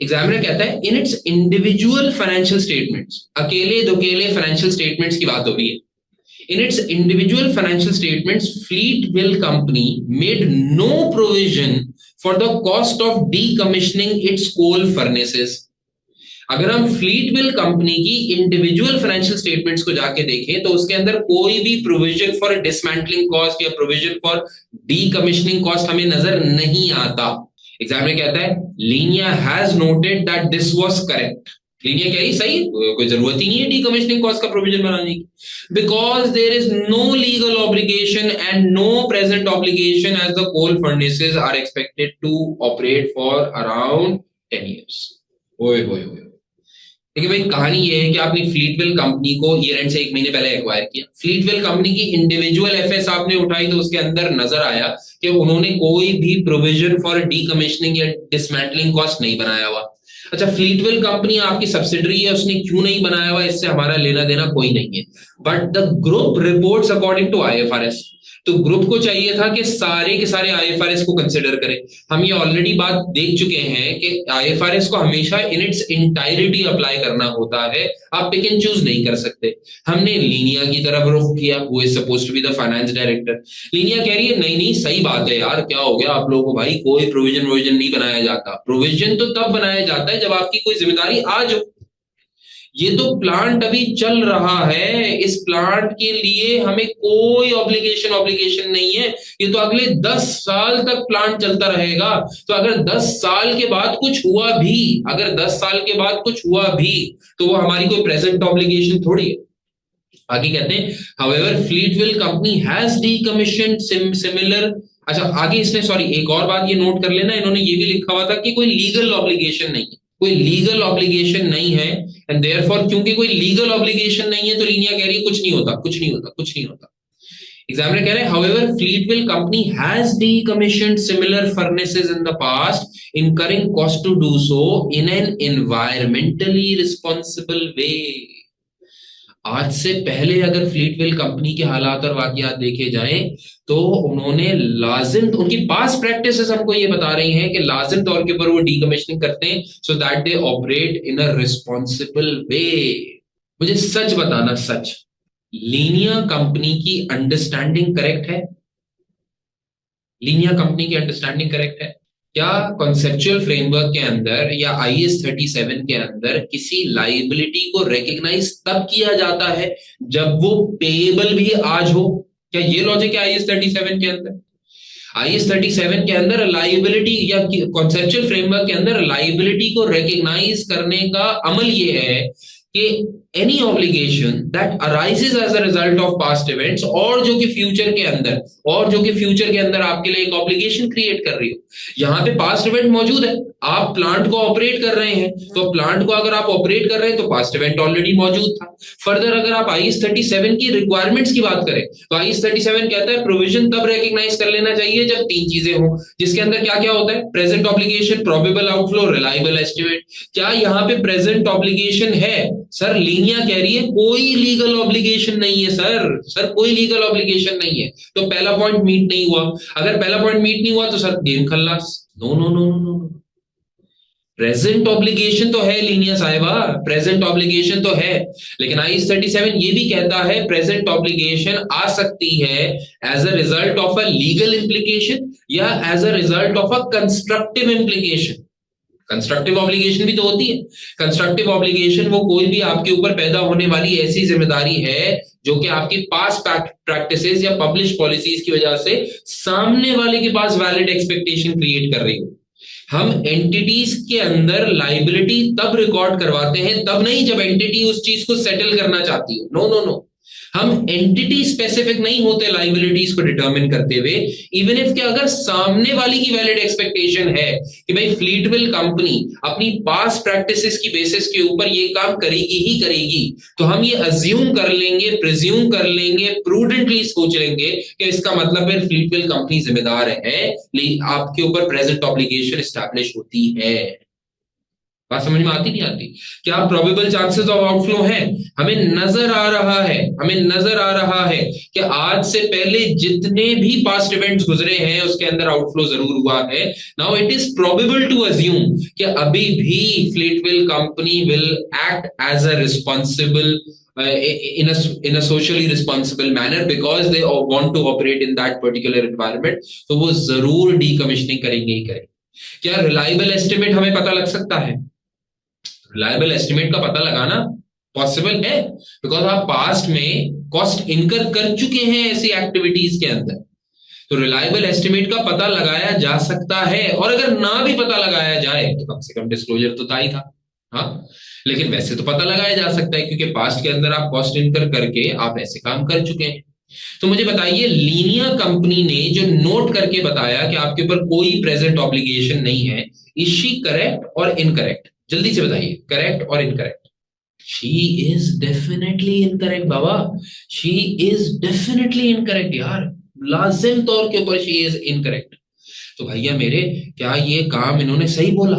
एग्जामिनर कहता है in its individual financial statements, अकेले दुकेले फाइनेंशियल स्टेटमेंट्स की बात हो रही है। In its individual financial statements, Fleetwheel Company made no provision for the cost of decommissioning its coal furnaces. अगर हम फ्लीटविल कंपनी की इंडिविजुअल फाइनेंशियल स्टेटमेंट्स को जाके देखें तो उसके अंदर कोई भी प्रोविजन फॉर डिसमेंटलिंग कॉस्ट या प्रोविजन फॉर डीकमिश्निंग कॉस्ट हमें नजर नहीं आता। एग्जामिनर कहता है Linnaea has noted that this was correct. Linnaea कह रही सही, कोई जरूरत ही नहीं है डीकमिश्निंग कॉस्ट का प्रोविजन बनाने की, because there is no legal obligation and no present obligation as the coal furnaces are expected to operate for around 10 years। ओए होए होए। देखिए भाई, कहानी ये है कि आपने फ्लीटविल कंपनी को ईयर एंड से 1 महीने पहले एक्वायर किया। फ्लीटविल कंपनी की इंडिविजुअल एफएस आपने उठाई तो उसके अंदर नजर आया कि उन्होंने कोई भी प्रोविजन फॉर डीकमिश्निंग या डिसमेंटलिंग कॉस्ट नहीं बनाया हुआ। अच्छा, फ्लीटविल कंपनी आपकी सब्सिडरी है, उसने क्यों नहीं बनाया हुआ इससे हमारा लेना देना कोई नहीं है, but the group reports according to IFRS. तो ग्रुप को चाहिए था कि सारे के सारे आईएफआरएस को कंसिडर करें। हम ये ऑलरेडी बात देख चुके हैं कि आईएफआरएस को हमेशा इन इट्स इंटायरिटी अप्लाई करना होता है, आप पिक एंड चूज नहीं कर सकते। हमने लीनिया की तरफ रुख किया, वो is supposed to be the finance director. Linnea कह रही है नहीं नहीं सही बात है यार, क्या हो गया आप लोगों को भाई, कोई प्रोविजन नहीं बनाया जाता। प्रोविजन तो तब बनाया जाता है जब आपकी कोई जिम्मेदारी आ जाओ। ये तो प्लांट अभी चल रहा है, इस प्लांट के लिए हमें कोई ऑब्लिगेशन नहीं है, ये तो अगले 10 साल तक प्लांट चलता रहेगा। तो अगर 10 साल के बाद कुछ हुआ भी, अगर 10 साल के बाद कुछ हुआ भी तो वो हमारी कोई प्रेजेंट ऑब्लिगेशन थोड़ी है। आगे कहते हैं however Fleetwill company has decommissioned similar. अच्छा आगे इसने सॉरी एक और बात ये नोट कर लेना, इन्होंने ये भी लिखा हुआ था कि कोई लीगल ऑब्लिगेशन नहीं है, कोई लीगल ऑब्लिगेशन नहीं है, एंड देयरफॉर क्योंकि कोई लीगल ऑब्लिगेशन नहीं है तो लीनिया कह रही है कुछ नहीं होता, कुछ नहीं होता, कुछ नहीं होता। एग्जामिनर कह रहे हैं however Fleetwill company has decommissioned similar furnaces in the past, incurring cost to do so in an environmentally responsible way. आज से पहले अगर फ्लीटविल कंपनी के हालात और वाकयात देखे जाएं तो उन्होंने लाजिम, उनकी पास प्रैक्टिसेस हमको ये बता रही हैं कि लाजिम तौर के ऊपर वो डीकमिशनिंग करते हैं so that they operate in a responsible way. मुझे सच बताना, सच, लीनिया कंपनी की अंडरस्टैंडिंग करेक्ट है? लीनिया कंपनी की अंडरस्टैंडिंग करेक्ट है क्या? कॉन्सेप्चुअल फ्रेमवर्क के अंदर या IAS 37 के अंदर किसी लाइबिलिटी को रिकॉग्नाइज तब किया जाता है जब वो पेएबल भी आज हो? क्या ये लॉजिक है IAS 37 के अंदर? IAS 37 के अंदर लाइबिलिटी या कॉन्सेप्चुअल फ्रेमवर्क के अंदर लाइबिलिटी को रिकॉग्नाइज करने का अमल ये है कि any obligation that arises as a result of past events, और जो कि फ्यूचर के अंदर आपके लिए एक ऑब्लिगेशन क्रिएट कर रही हो। यहां पे पास्ट इवेंट मौजूद है, आप प्लांट को ऑपरेट कर रहे हैं, तो प्लांट को अगर आप ऑपरेट कर रहे हैं तो पास्ट इवेंट ऑलरेडी मौजूद था। फर्दर अगर आप आईएस 37 की रिक्वायरमेंट्स की बात करें तो आईएस 37 कहता है प्रोविजन तब रिकॉग्नाइज कर लेना चाहिए जब तीन चीजें हो, जिसके अंदर क्या क्या होता है, present obligation, probable outflow, reliable estimate. क्या यहाँ पे प्रेजेंट ऑब्लिगेशन है? सर लीनिया कह रही है कोई लीगल ऑब्लिगेशन नहीं है सर कोई लीगल ऑब्लिगेशन नहीं है, तो पहला पॉइंट मीट नहीं हुआ। अगर पहला पॉइंट मीट नहीं हुआ तो सर गेम खल्लास। No no no no no, present obligation तो है लीनिया साहिबा, प्रेजेंट ऑब्लिगेशन तो है, लेकिन आईएस 37 ये भी कहता है प्रेजेंट ऑब्लिगेशन आ सकती है as a result of a legal implication या as a result of a constructive implication. Constructive obligation भी तो होती है। कंस्ट्रक्टिव ऑब्लिगेशन वो कोई भी आपके ऊपर पैदा होने वाली ऐसी जिम्मेदारी है जो कि आपकी पास प्रैक्टिसेस या पब्लिश पॉलिसीज की वजह से सामने वाले के पास वैलिड एक्सपेक्टेशन क्रिएट कर रही हो। हम एंटिटीज के अंदर लाइबिलिटी तब रिकॉर्ड करवाते हैं, तब नहीं जब एंटिटी उस चीज को सेटल करना चाहती हो। नो नो नो, हम एंटिटी स्पेसिफिक नहीं होते लाइबिलिटीज को डिटरमिन करते हुए, इवन इफ के अगर सामने वाली की वैलिड एक्सपेक्टेशन है कि भाई फ्लीटविल कंपनी अपनी पास प्रैक्टिसेस की बेसिस के ऊपर ये काम करेगी ही करेगी, तो हम ये अज्यूम कर लेंगे, प्रिज्यूम कर लेंगे, प्रूडेंटली सोच लेंगे कि इसका मतलब है फ्लीटविल कंपनी जिम्मेदार है, आपके ऊपर प्रेजेंट ऑब्लिगेशन एस्टैब्लिश होती है। बात समझ में आती नहीं आती? क्या प्रोबेबल चांसेस ऑफ आउटफ्लो हैं? हमें नजर आ रहा है, हमें नजर आ रहा है कि आज से पहले जितने भी पास्ट इवेंट्स गुजरे हैं उसके अंदर आउटफ्लो जरूर हुआ है। Now it is probable to assume कि अभी भी Fleetwill company will act as a responsible in a socially responsible manner because they want to operate in that particular environment, तो वो जरूर डीकमिश्निंग करेंगे ही करेंगे। क्या रिलायबल एस्टिमेट हमें पता लग सकता है? रिलायबल एस्टिमेट का पता लगाना पॉसिबल है बिकॉज आप पास्ट में कॉस्ट इनकर कर चुके हैं ऐसी एक्टिविटीज के अंदर, तो रिलायबल एस्टिमेट का पता लगाया जा सकता है। और अगर ना भी पता लगाया जाए तो कम से कम डिस्क्लोजर तो था ही था। हाँ, लेकिन वैसे तो पता लगाया जा सकता है क्योंकि पास्ट के अंदर आप कॉस्ट इनकर करके आप ऐसे काम कर चुके हैं। तो मुझे बताइए, लीनिया कंपनी ने जो नोट करके बताया कि आपके ऊपर कोई प्रेजेंट ऑब्लिगेशन नहीं है, इज शी करेक्ट और इनकरेक्ट? जल्दी से बताइए, करेक्ट और incorrect. She is definitely incorrect Baba, she is definitely incorrect यार, लाजिम तौर के ऊपर शी इज इनकरेक्ट। तो भैया मेरे, क्या ये काम इन्होंने सही बोला?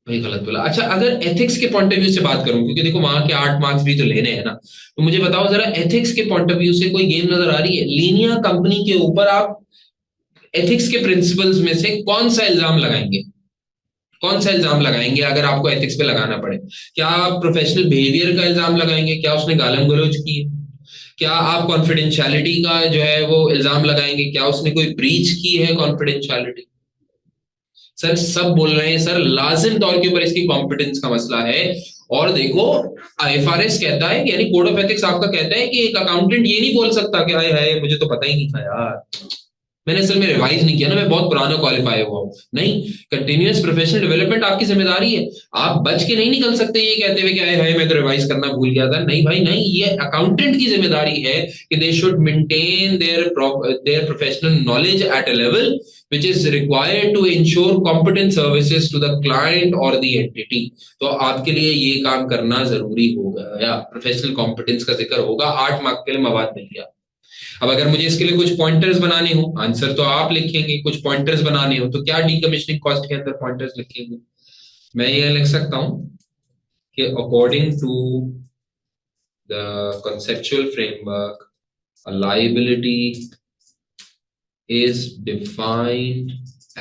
भाई गलत बोला। अच्छा, अगर एथिक्स के पॉइंट ऑफ व्यू से बात करूं, क्योंकि देखो वहां के 8 मार्क्स भी तो लेने हैं ना, तो मुझे बताओ जरा एथिक्स के पॉइंट ऑफ व्यू से कोई गेम नजर आ रही है? लीनिया कंपनी के ऊपर आप एथिक्स के प्रिंसिपल्स में से कौन सा इल्जाम लगाएंगे? कौन सा इल्जाम लगाएंगे अगर आपको एथिक्स पे लगाना पड़े? क्या आप प्रोफेशनल बिहेवियर का इल्जाम लगाएंगे? क्या उसने गालम गलौज की है? क्या आप कॉन्फिडेंशियलिटी का जो है वो इल्जाम लगाएंगे? क्या उसने कोई ब्रीच की है कॉन्फिडेंशियलिटी? सर सब बोल रहे हैं सर लाजिम तौर के ऊपर इसकी कॉम्पिटेंस का मसला है। और देखो, आईएफआरएस कहता है, यानी कोड ऑफ एथिक्स आपका कहता है कि एक अकाउंटेंट ये नहीं बोल सकता कि हाय हाय मुझे तो पता ही नहीं था यार, मैंने असल में रिवाइज नहीं किया ना, मैं बहुत पुराना क्वालिफाई हुआ हूं। नहीं, कंटिन्यूअस प्रोफेशनल डेवलपमेंट आपकी जिम्मेदारी है। आप बच के नहीं निकल सकते ये कहते हुए कि हाय मैं तो रिवाइज करना भूल गया था। नहीं भाई नहीं, ये अकाउंटेंट की जिम्मेदारी है कि they should maintain their professional knowledge at a level which is required to ensure competent services to the client or the entity। तो आपके लिए ये काम करना जरूरी होगा, या प्रोफेशनल कॉम्पिटेंस का जिक्र होगा। 8 मार्क के लिए मवाद मिल गया। अब अगर मुझे इसके लिए कुछ पॉइंटर्स बनाने हो, आंसर तो आप लिखेंगे, कुछ पॉइंटर्स बनाने हो तो क्या डीकमिशनिंग कॉस्ट के अंदर पॉइंटर्स लिखेंगे? मैं ये लिख सकता हूं कि according to the conceptual framework, a liability is defined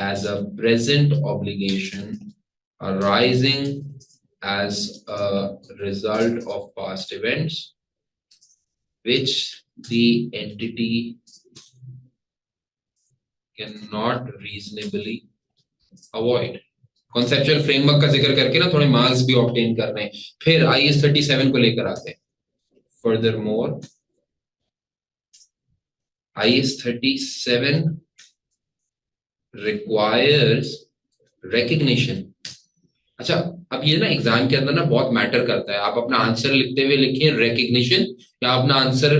as a present obligation arising as a result of past events which the entity cannot reasonably avoid। Conceptual framework का जिक्र करके ना थोड़े मार्क्स भी ऑब्टेन कर रहे हैं। फिर आईएस 37 को लेकर आते हैं। Further more, IAS 37 requires recognition। अच्छा, अब ये ना एग्जाम के अंदर ना बहुत मैटर करता है। आप अपना आंसर लिखते हुए लिखिए recognition, या अपना आंसर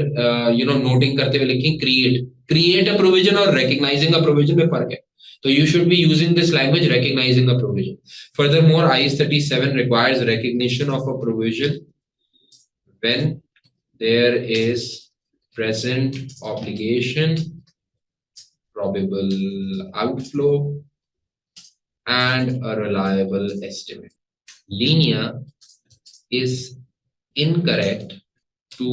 नोटिंग करते हुए लिखिए create। क्रिएट अ प्रोविजन और रिकग्नाइजिंग अ प्रोविजन में फर्क है. So you should be using this language recognizing a provision. Furthermore, IS 37 requires recognition of a provision when there is present obligation, probable outflow, and a reliable estimate. Linear is incorrect to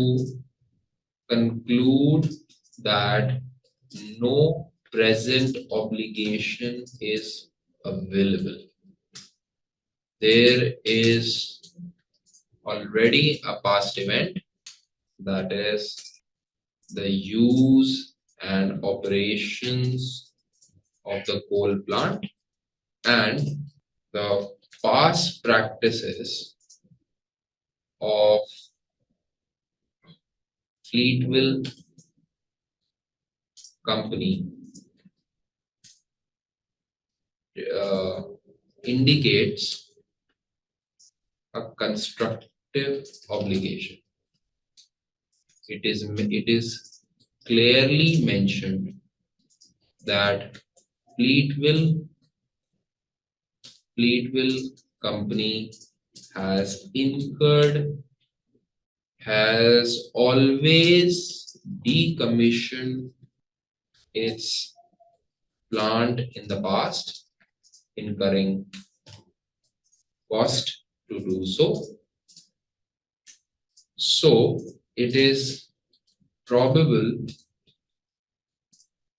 conclude that no present obligation is available. There is already a past event, that is the use and operations of the coal plant, and the past practices of Fleetwell company indicates a constructive obligation. It is clearly mentioned that Fleetwell company has always decommissioned its plant in the past, incurring cost to do so. So it is probable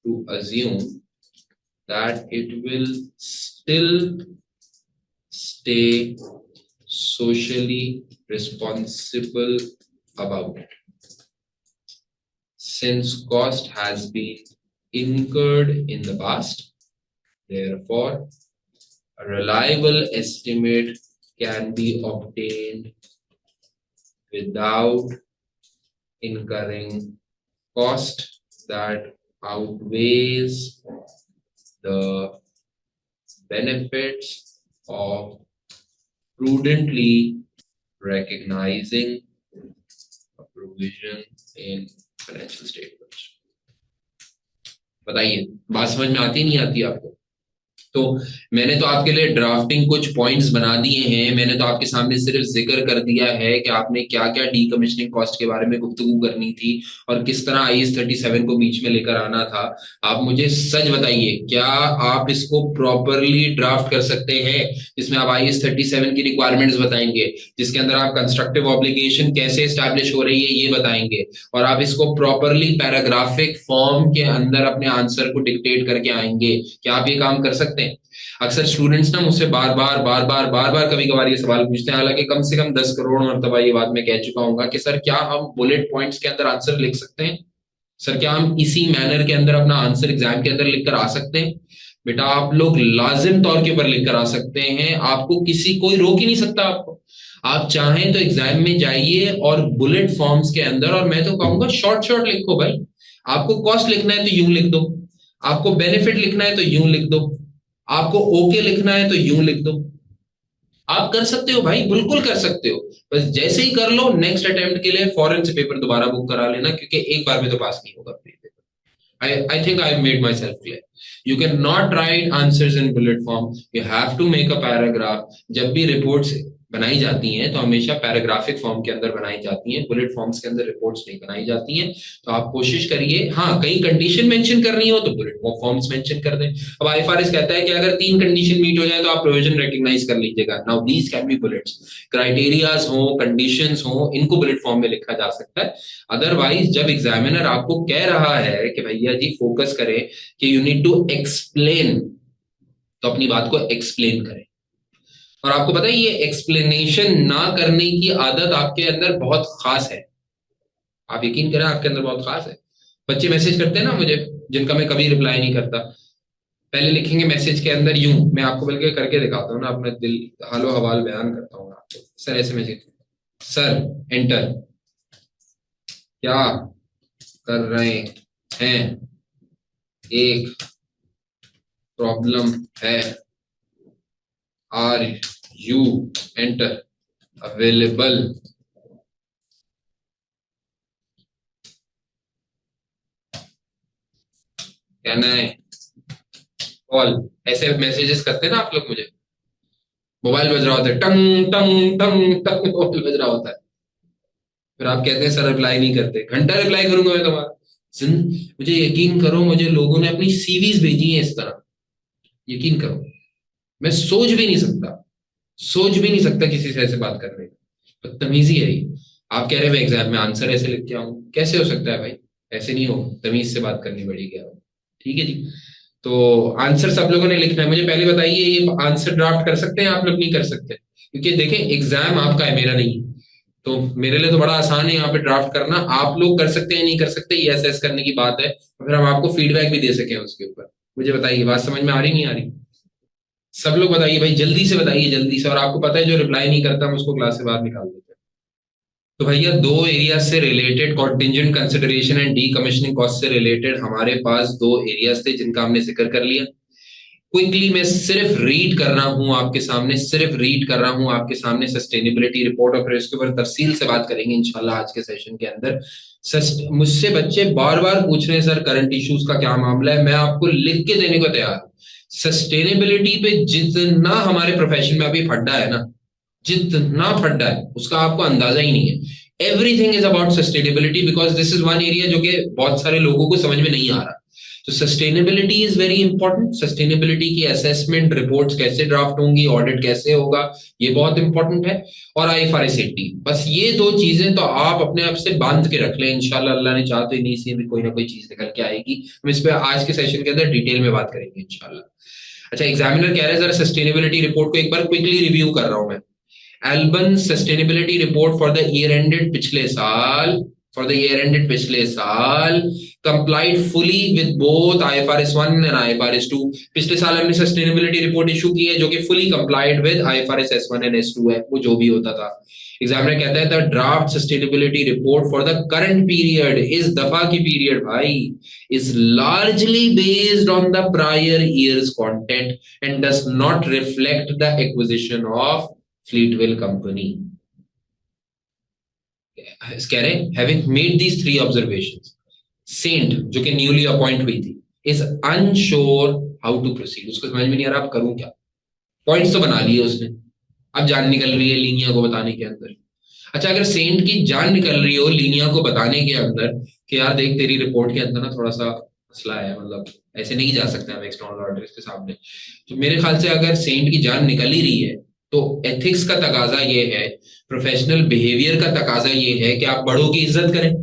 to assume that it will still stay socially responsible about it, since cost has been incurred in the past. Therefore, a reliable estimate can be obtained without incurring cost that outweighs the benefits of prudently recognizing a provision in financial statements. बताइए, बात समझ में आती नहीं आती आपको? तो मैंने तो आपके लिए ड्राफ्टिंग कुछ पॉइंट्स बना दिए हैं. मैंने तो आपके सामने सिर्फ जिक्र कर दिया है कि आपने क्या क्या डीकमीशनिंग कॉस्ट के बारे में गुफ्तगू करनी थी और किस तरह IS 37 को बीच में लेकर आना था. आप मुझे सच बताइए, क्या आप इसको प्रॉपरली ड्राफ्ट कर सकते हैं जिसमें आप IS 37 की रिक्वायरमेंट्स बताएंगे, जिसके अंदर आप कंस्ट्रक्टिव ऑब्लिगेशन कैसे स्टैब्लिश हो रही है ये बताएंगे, और आप इसको प्रॉपरली पैराग्राफिक फॉर्म के अंदर अपने आंसर को डिक्टेट करके आएंगे? क्या आप ये काम कर सकते हैं? अक्सर स्टूडेंट्स ना मुझसे बार बार कभी कभार ये सवाल पूछते हैं, हालांकि कम से कम 10 करोड़ मरतबा ये बात मैं कह चुका हूँ कि सर क्या हम बुलेट पॉइंट्स के अंदर आंसर लिख सकते हैं? सर क्या हम इसी मैनर के अंदर अपना आंसर एग्जाम के अंदर लिखकर आ सकते हैं? बेटा आप लोग लाजिम तौर के ऊपर लिखकर आ सकते हैं. आपको कोई रोक ही नहीं सकता आपको. आप चाहें तो एग्जाम में जाइए और बुलेट फॉर्म्स के अंदर, और मैं तो कहूंगा शॉर्ट लिखो भाई. आपको कॉस्ट लिखना है तो यूं लिख दो, आपको बेनिफिट लिखना है तो यूं लिख दो, आपको ओके लिखना है तो यूं लिख दो. आप कर सकते हो भाई, बिल्कुल कर सकते हो. बस जैसे ही कर लो, नेक्स्ट अटेम्प्ट के लिए फॉरेन से पेपर दोबारा बुक करा लेना, क्योंकि एक बार में तो पास नहीं होगा pre paper. I think I've made myself clear. You cannot write answers in bullet form. You have to make a paragraph. जब भी रिपोर्ट्स बनाई जाती हैं तो हमेशा पैराग्राफिक फॉर्म के अंदर बनाई जाती हैं, बुलेट फॉर्म्स के अंदर रिपोर्ट्स नहीं बनाई जाती हैं. तो आप कोशिश करिए, हाँ कहीं कंडीशन मेंशन करनी हो तो बुलेट फॉर्म्स मेंशन कर दें. अब IFRS कहता है कि अगर 3 कंडीशन मीट हो जाए तो आप प्रोविजन रिकॉग्नाइज कर लीजिएगा. Now these can be bullets. Criterias हो, कंडीशंस हो, इनको बुलेट फॉर्म में लिखा जा सकता है. अदरवाइज जब एग्जामिनर आपको कह रहा है कि भैया जी फोकस करें कि यू नीड टू एक्सप्लेन, तो अपनी बात को एक्सप्लेन करें. और आपको पता है ये एक्सप्लेनेशन ना करने की आदत आपके अंदर बहुत खास है. आप यकीन करें आपके अंदर बहुत खास है. बच्चे मैसेज करते हैं ना मुझे, जिनका मैं कभी रिप्लाई नहीं करता. पहले लिखेंगे मैसेज के अंदर यूं, मैं आपको बल्कि करके दिखाता हूँ ना, अपना दिल हालो हवाल बयान करता हूँ आपको. सर ऐसे मैसेज, सर एंटर, क्या कर रहे हैं, एक प्रॉब्लम है, आर यू एंटर अवेलेबल. कहना है कॉल, ऐसे मैसेजेस करते हैं ना आप लोग मुझे, मोबाइल बज रहा होता है, टंग टंग टंग टंग मोबाइल बज रहा होता है, फिर आप कहते हैं सर रिप्लाई नहीं करते, घंटा रिप्लाई करूंगा मैं तुम्हारा। मुझे यकीन करो, मुझे लोगों ने अपनी सीवीज भेजी है इस तरह, यकीन करो, मैं सोच भी नहीं सकता, सोच भी नहीं सकता किसी से ऐसे बात करने का, बदतमीजी है ये। आप कह रहे हैं मैं एग्जाम में आंसर ऐसे लिख के आऊं, कैसे हो सकता है भाई, ऐसे नहीं हो, तमीज से बात करनी पड़ेगी आप। ठीक है जी। तो आंसर सब लोगों ने लिखना है, मुझे पहले बताइए ये आंसर ड्राफ्ट कर सकते हैं आप लोग, नहीं कर सकते? क्योंकि देखें एग्जाम आपका है, मेरा नहीं है, तो मेरे लिए तो बड़ा आसान है यहाँ पे ड्राफ्ट करना, आप लोग कर सकते हैं नहीं कर सकते ये असेस करने की बात है, और फिर हम आपको फीडबैक भी दे सकें उसके ऊपर। मुझे बताइए बात समझ में आ रही नहीं आ रही? सब लोग बताइए भाई, जल्दी से बताइए, जल्दी से। और आपको पता है जो रिप्लाई नहीं करता हम उसको क्लास से बाहर निकाल देते हैं। तो भैया दो एरिया से related, contingent consideration and decommissioning cost से रिलेटेड हमारे पास दो एरियाज थे जिनका हमने जिक्र कर लिया। क्विकली मैं सिर्फ रीड कर रहा हूं आपके सामने, सिर्फ रीड कर रहा हूं आपके सामने सस्टेनेबिलिटी रिपोर्ट, और फिर इसके ऊपर तफसील से बात करेंगे इंशाल्लाह आज के सेशन के अंदर। मुझसे बच्चे बार बार पूछ रहे हैं सर करंट इश्यूज का क्या मामला है, मैं आपको लिख के देने को तैयार हूं। सस्टेनेबिलिटी पे जितना हमारे प्रोफेशन में अभी फड्डा है ना, जितना फड्डा है उसका आपको अंदाजा ही नहीं है। Everything is about sustainability, because this is one area जो कि बहुत सारे लोगों को समझ में नहीं आ रहा। तो sustainability is very important, sustainability की असेसमेंट रिपोर्ट्स कैसे ड्राफ्ट होंगी, ऑडिट कैसे होगा, ये बहुत इंपॉर्टेंट है। और IFRS 18, बस ये दो चीजें तो आप अपने आप से बांध के रख लें, इंशाल्लाह अल्लाह ने चाहा तो इन्हीं से भी कोई ना कोई चीज निकल के आएगी। हम इस पे आज के सेशन के अंदर डिटेल में बात करेंगे इंशाल्लाह। अच्छा, एग्जामिनर कह रहे हैं जरा सस्टेनेबिलिटी रिपोर्ट को एक बार क्विकली रिव्यू कर रहा हूं मैं। Eleven sustainability report for the year ended पिछले साल, पिछले साल complied fully with both IFRS 1 and IFRS 2। पिछले साल हमने सस्टेनेबिलिटी रिपोर्ट इशू की है जो कि fully complied with IFRS S1 and S2 है, वो जो भी होता था। एग्जामिनर कहता है the draft sustainability report for the current period, इस दफा की पीरियड भाई, is largely based on the prior year's content and does not reflect the acquisition of Fleetwell company। कह रहे having made these three observations, Saint जो कि newly appoint हुई थी is unsure how to proceed. उसको समझ में नहीं आ रहा आप करूं क्या, पॉइंट्स तो बना लिए उसने, अब जान निकल रही है लीनिया को बताने के अंदर। अच्छा, अगर सेंट की जान निकल रही हो लीनिया को बताने के अंदर कि यार देख तेरी रिपोर्ट के अंदर ना थोड़ा सा मसला है, मतलब ऐसे नहीं जा सकते हम एक्सटर्नल ऑडिटर्स के सामने, तो मेरे ख्याल से अगर सेंट की जान निकल ही रही है तो एथिक्स का तकाजा ये है, प्रोफेशनल बिहेवियर का तकाजा ये है कि आप बड़ों की इज्जत करें।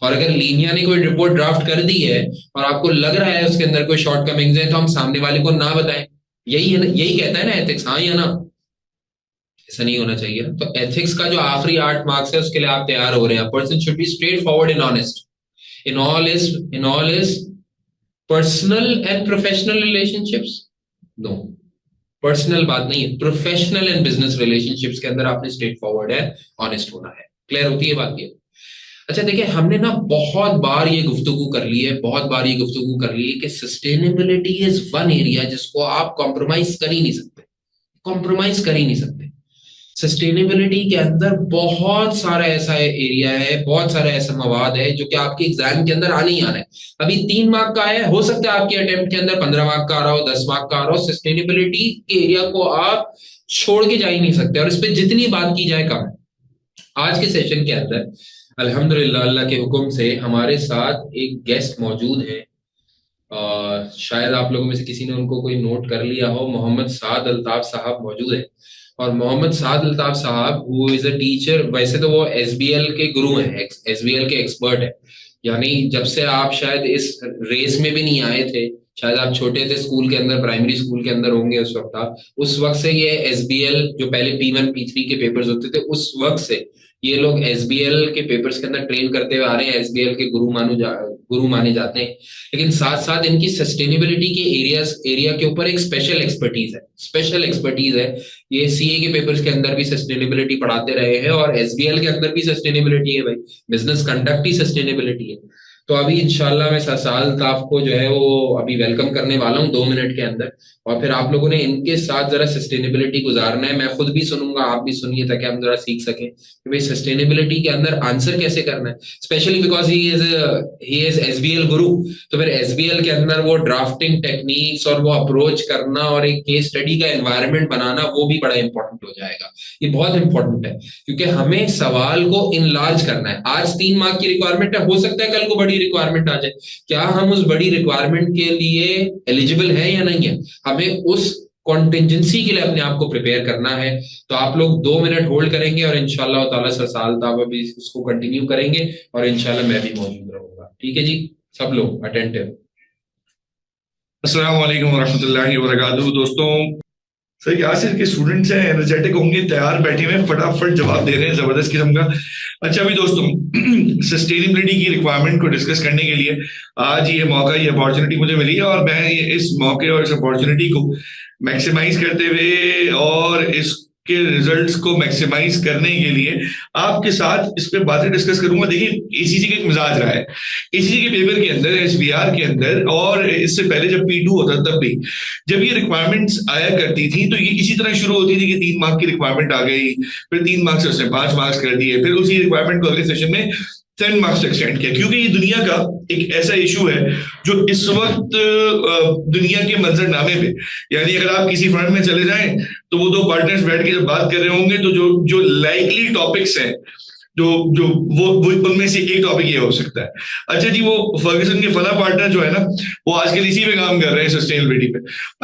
और अगर लीनिया ने कोई रिपोर्ट ड्राफ्ट कर दी है और आपको लग रहा है उसके अंदर कोई शॉर्टकमिंग्स है तो हम सामने वाले को ना बताएं, यही है ना, यही कहता है ना एथिक्स, हाँ या ना? ऐसा नहीं होना चाहिए ना। तो एथिक्स का जो आखिरी 8 मार्क्स है उसके लिए आप तैयार हो रहे हैं। Person should be straightforward and honest in all is personal and professional relationships. No, personal बात नहीं है, प्रोफेशनल एंड बिजनेस रिलेशनशिप्स के अंदर आपने स्ट्रेट फॉरवर्ड है, ऑनेस्ट होना है। क्लियर होती है बात ये? अच्छा देखिए, हमने ना बहुत बार ये गुफ्तगू कर ली है, बहुत बार ये गुफ्तगू कर ली है कि सस्टेनेबिलिटी इज वन एरिया जिसको आप कॉम्प्रोमाइज कर ही नहीं सकते, कॉम्प्रोमाइज कर ही नहीं सकते। सस्टेनेबिलिटी के अंदर बहुत सारा ऐसा एरिया है, बहुत सारा ऐसा मवाद है जो कि आपके एग्जाम के अंदर आने ही आना है। अभी 3 मार्क का है, हो सकता है आपके अटेम्प्ट के अंदर 15 मार्क का आ रहा हो, 10 मार्क का आ रहा हो। सस्टेनेबिलिटी के एरिया को आप छोड़ के जा ही नहीं सकते, और इस पर जितनी बात की जाए कम है। आज के सेशन के अंदर अल्हम्दुलिल्लाह अल्लाह के हुक्म से हमारे साथ एक गेस्ट मौजूद है, शायद आप लोगों में से किसी ने उनको कोई नोट कर लिया हो, मोहम्मद साद अल्ताफ साहब मौजूद है। और मोहम्मद साद अल्ताफ साहब हु इज अ टीचर, वैसे तो वो SBL के गुरु हैं, SBL के एक्सपर्ट है, यानी जब से आप शायद इस रेस में भी नहीं आए थे, शायद आप छोटे थे स्कूल के अंदर, प्राइमरी स्कूल के अंदर होंगे उस वक्त आप, उस वक्त से ये SBL जो पहले P1 P3 के पेपर्स होते थे उस वक्त से ये लोग SBL के पेपर्स के अंदर ट्रेन करते हुए आ रहे हैं, SBL के गुरु माने जाते हैं। लेकिन साथ साथ इनकी सस्टेनेबिलिटी के एरिया के ऊपर एक स्पेशल एक्सपर्टीज है। ये CA के पेपर्स के अंदर भी सस्टेनेबिलिटी पढ़ाते रहे हैं और SBL के अंदर भी सस्टेनेबिलिटी है भाई, बिजनेस कंडक्ट ही सस्टेनेबिलिटी है। तो अभी इंशाल्लाह मैं ससाल ताफ को जो है वो अभी वेलकम करने वाला हूँ 2 मिनट के अंदर, और फिर आप लोगों ने इनके साथ जरा सस्टेनेबिलिटी गुजारना है। मैं खुद भी सुनूंगा, आप भी सुनिए, ताकि हम जरा सीख सकें कि भाई सस्टेनेबिलिटी के अंदर आंसर कैसे करना है, specially because he is SBL गुरु। तो फिर एसबीएल के अंदर वो ड्राफ्टिंग टेक्निक्स और वो अप्रोच करना और एक केस स्टडी का एनवायरनमेंट बनाना, वो भी बड़ा इंपॉर्टेंट हो जाएगा। ये बहुत इंपॉर्टेंट है, क्योंकि हमें सवाल को इनलार्ज करना है। आज 3 मार्क की रिक्वायरमेंट है, हो सकता है कल को बड़ी रिक्वायरमेंट आ जाए। क्या हम उस बड़ी रिक्वायरमेंट के लिए एलिजिबल है या नहीं है, हमें उस कॉन्टिजेंसी के लिए अपने आप को प्रिपेयर करना है। तो आप लोग 2 मिनट होल्ड करेंगे और इंशाल्लाह ताला ससाल ताब भी उसको कंटिन्यू करेंगे, और इंशाल्लाह मैं भी मौजूद रहूंगा। ठीक है जी, सब लोग अटेंटिव। अस्सलाम वालेकुम वरहमतुल्लाहि वबरकातुहू। दोस्तों, सर यासिर के स्टूडेंट्स हैं, एनर्जेटिक होंगे, तैयार बैठे हुए, फटाफट जवाब दे रहे हैं, जबरदस्त किस्म का। अच्छा भी दोस्तों, सस्टेनेबिलिटी की रिक्वायरमेंट को डिस्कस करने के लिए आज ये मौका, ये अपॉर्चुनिटी मुझे मिली है, और मैं इस मौके और इस अपॉर्चुनिटी को मैक्सिमाइज करते हुए और इसके रिजल्ट्स को मैक्सिमाइज करने के लिए आपके साथ इस पे बातें डिस्कस करूंगा। देखिए, एसीसी का एक मिजाज रहा है, एसीसी के पेपर के अंदर, एसबीआर के अंदर, और इससे पहले जब P2 होता तब भी, जब ये रिक्वायरमेंट्स आया करती थी तो ये इसी तरह शुरू होती थी कि 3 मार्क की रिक्वायरमेंट आ गई, फिर 3 मार्क्स से उसने 5 मार्क्स कर दिए, फिर उसी रिक्वायरमेंट को अगले सेशन में 10 मार्क्स एक्सटेंड किया। क्योंकि ये दुनिया का एक ऐसा इशू है जो इस वक्त दुनिया के मंजरनामे पे, यानी अगर आप किसी फर्म में चले जाएं तो वो 2 पार्टनर्स बैठ के जब बात कर रहे होंगे तो जो जो लाइकली टॉपिक्स हैं, जो जो वो उनमें से एक टॉपिक ये हो सकता है। अच्छा जी, वो फर्ग्यूसन के फला पार्टनर जो है ना, वो आजकल इसी पे काम कर रहे हैं, सस्टेनेबिलिटी पे।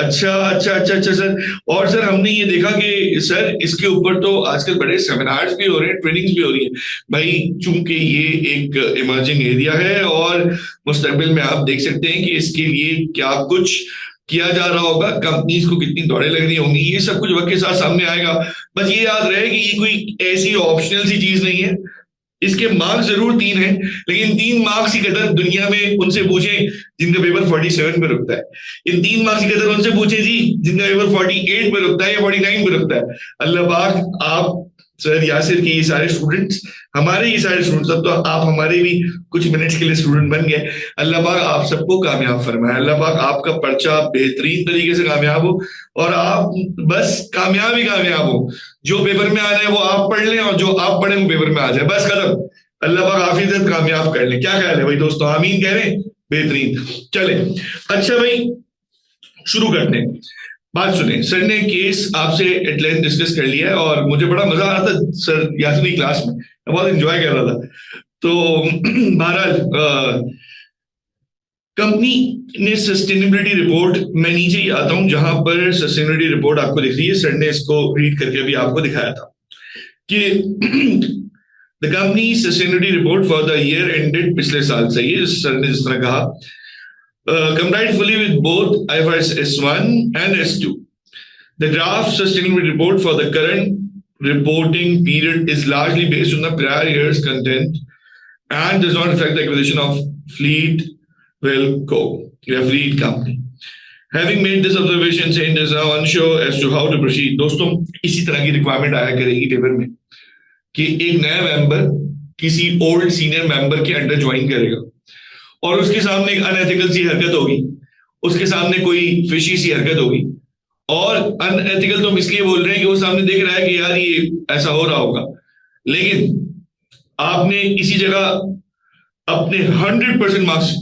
अच्छा सर। और सर, हमने ये देखा कि सर इसके ऊपर तो आजकल बड़े सेमिनार्स भी हो रहे हैं, ट्रेनिंग्स भी हो रही है भाई, चूंकि ये एक इमर्जिंग एरिया है और मुस्तकबिल में आप देख सकते हैं कि इसके लिए क्या कुछ किया जा रहा होगा, कंपनीज को कितनी दौड़े लग रही होंगी, ये सब कुछ वक्त के साथ सामने आएगा। बस ये याद रहे कि ये कोई ऐसी ऑप्शनल सी चीज नहीं है, इसके मार्क्स जरूर 3 हैं, लेकिन 3 मार्क्स की कदर दुनिया में उनसे पूछें जिनका पेपर 47 पे रुकता है। इन 3 मार्क्स की कदर उनसे पूछें जी जिनका पेपर 48 पे रुकता है या 49 पे रुकता है। अल्लाह पाक, आप सर यासिर की ये सारे स्टूडेंट्स, हमारे ये सारे स्टूडेंट्स, अब तो आप हमारे भी कुछ मिनट्स के लिए स्टूडेंट बन गए। अल्लाह पाक आप सबको कामयाब फरमाए, अल्लाह पाक आपका पर्चा बेहतरीन तरीके से कामयाब हो, और आप बस कामयाब ही कामयाब हो। जो पेपर में आ जाए वो आप पढ़ लें, और जो आप पढ़ें वो पेपर में आ जाए, बस खत्म। अल्लाह पाक हाफिज़त कामयाब कर ले। क्या ख्याल है भाई दोस्तों, आमीन कह रहे हैं? बेहतरीन। चले, अच्छा भाई, शुरू करते हैं। बात सुने, सर ने केस आपसे एट लेंथ डिस्कस कर लिया है, और मुझे बड़ा मजा आ रहा था सर यासिर की क्लास में, मैं बहुत एंजॉय कर रहा था। तो बहरहाल कंपनी ने सस्टेनेबिलिटी रिपोर्ट, मैं नीचे ही आता हूं जहां पर सस्टेनेबिलिटी रिपोर्ट आपको दिख रही है, सर ने इसको रीड करके अभी आपको दिखाया था कि the company sustainability report for the year ended, पिछले साल से ये सर ने जिस तरह कहा, complied fully with both IFRS S1 and S2. The draft sustainability report for the current reporting period is largely based on the prior year's content and does not reflect the acquisition of Fleet Velco, a fleet company. Having made this observation, Saint is now unsure as to how to proceed. दोस्तों, इसी तरह की requirement आया करेगी paper में कि एक नया मेंबर किसी ओल्ड सीनियर मेंबर के अंडर ज्वाइन करेगा, और उसके सामने एक अनएथिकल सी हरकत होगी, उसके सामने कोई फिशी सी हरकत होगी। और अनएथिकल तो हम इसलिए बोल रहे हैं कि वो सामने देख रहा है कि यार ये ऐसा हो रहा होगा, लेकिन आपने इसी जगह अपने 100% मार्क्स,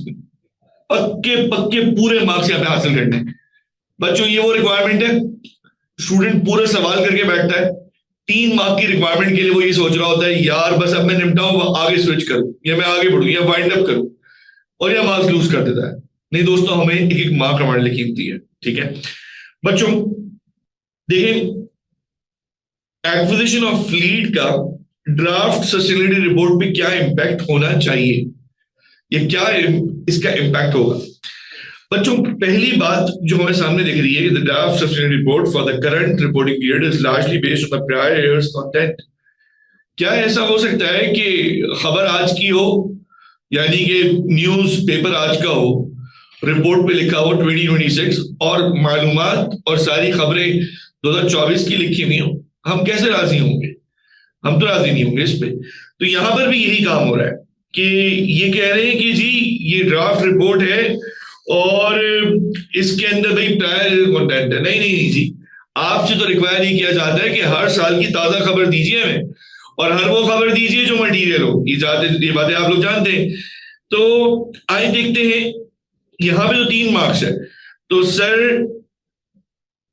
पक्के पक्के पूरे मार्क्स यहाँ पे हासिल करने हैं। बच्चों, ये वो रिक्वायरमेंट है, स्टूडेंट पूरा सवाल करके बैठता है, 3 मार्क की रिक्वायरमेंट के लिए वो ये सोच रहा होता है यार बस अब मैं निपटाऊं, आगे स्विच करूं, या मैं आगे बढ़ूं, या वाइंड अप करूं, और यह मार्क्स लूज कर देता है। नहीं दोस्तों, हमें एक एक मार्क हमारे लिए कीमती है। ठीक है बच्चों, देखें, एक्विजिशन ऑफ फ्लीट का ड्राफ्ट सस्टेनेबिलिटी रिपोर्ट पे क्या इंपैक्ट होना चाहिए, ये क्या इसका इंपैक्ट होगा। बच्चों, पहली बात जो हमें सामने दिख रही है, the draft sustainability report for the current reporting period is largely based on the prior years content. क्या ऐसा हो सकता है कि खबर आज की हो, यानी कि न्यूज पेपर आज का हो, रिपोर्ट पे लिखा हो 2026, और मालूमात और सारी खबरें 2024 की लिखी हुई हो, हम कैसे राजी होंगे? हम तो राजी नहीं होंगे इस पे। तो यहां पर भी यही काम हो रहा है कि ये कह रहे हैं कि जी ये ड्राफ्ट रिपोर्ट है और इसके अंदर भाई प्रायर कंटेंट है। नहीं नहीं नहीं जी, आपसे तो रिक्वायर ये किया जाता है कि हर साल की ताजा खबर दीजिए हमें, और हर वो खबर दीजिए जो मटीरियल हो। ये बातें आप लोग जानते हैं। तो आइए देखते हैं, यहां पे तो 3 मार्क्स है, तो सर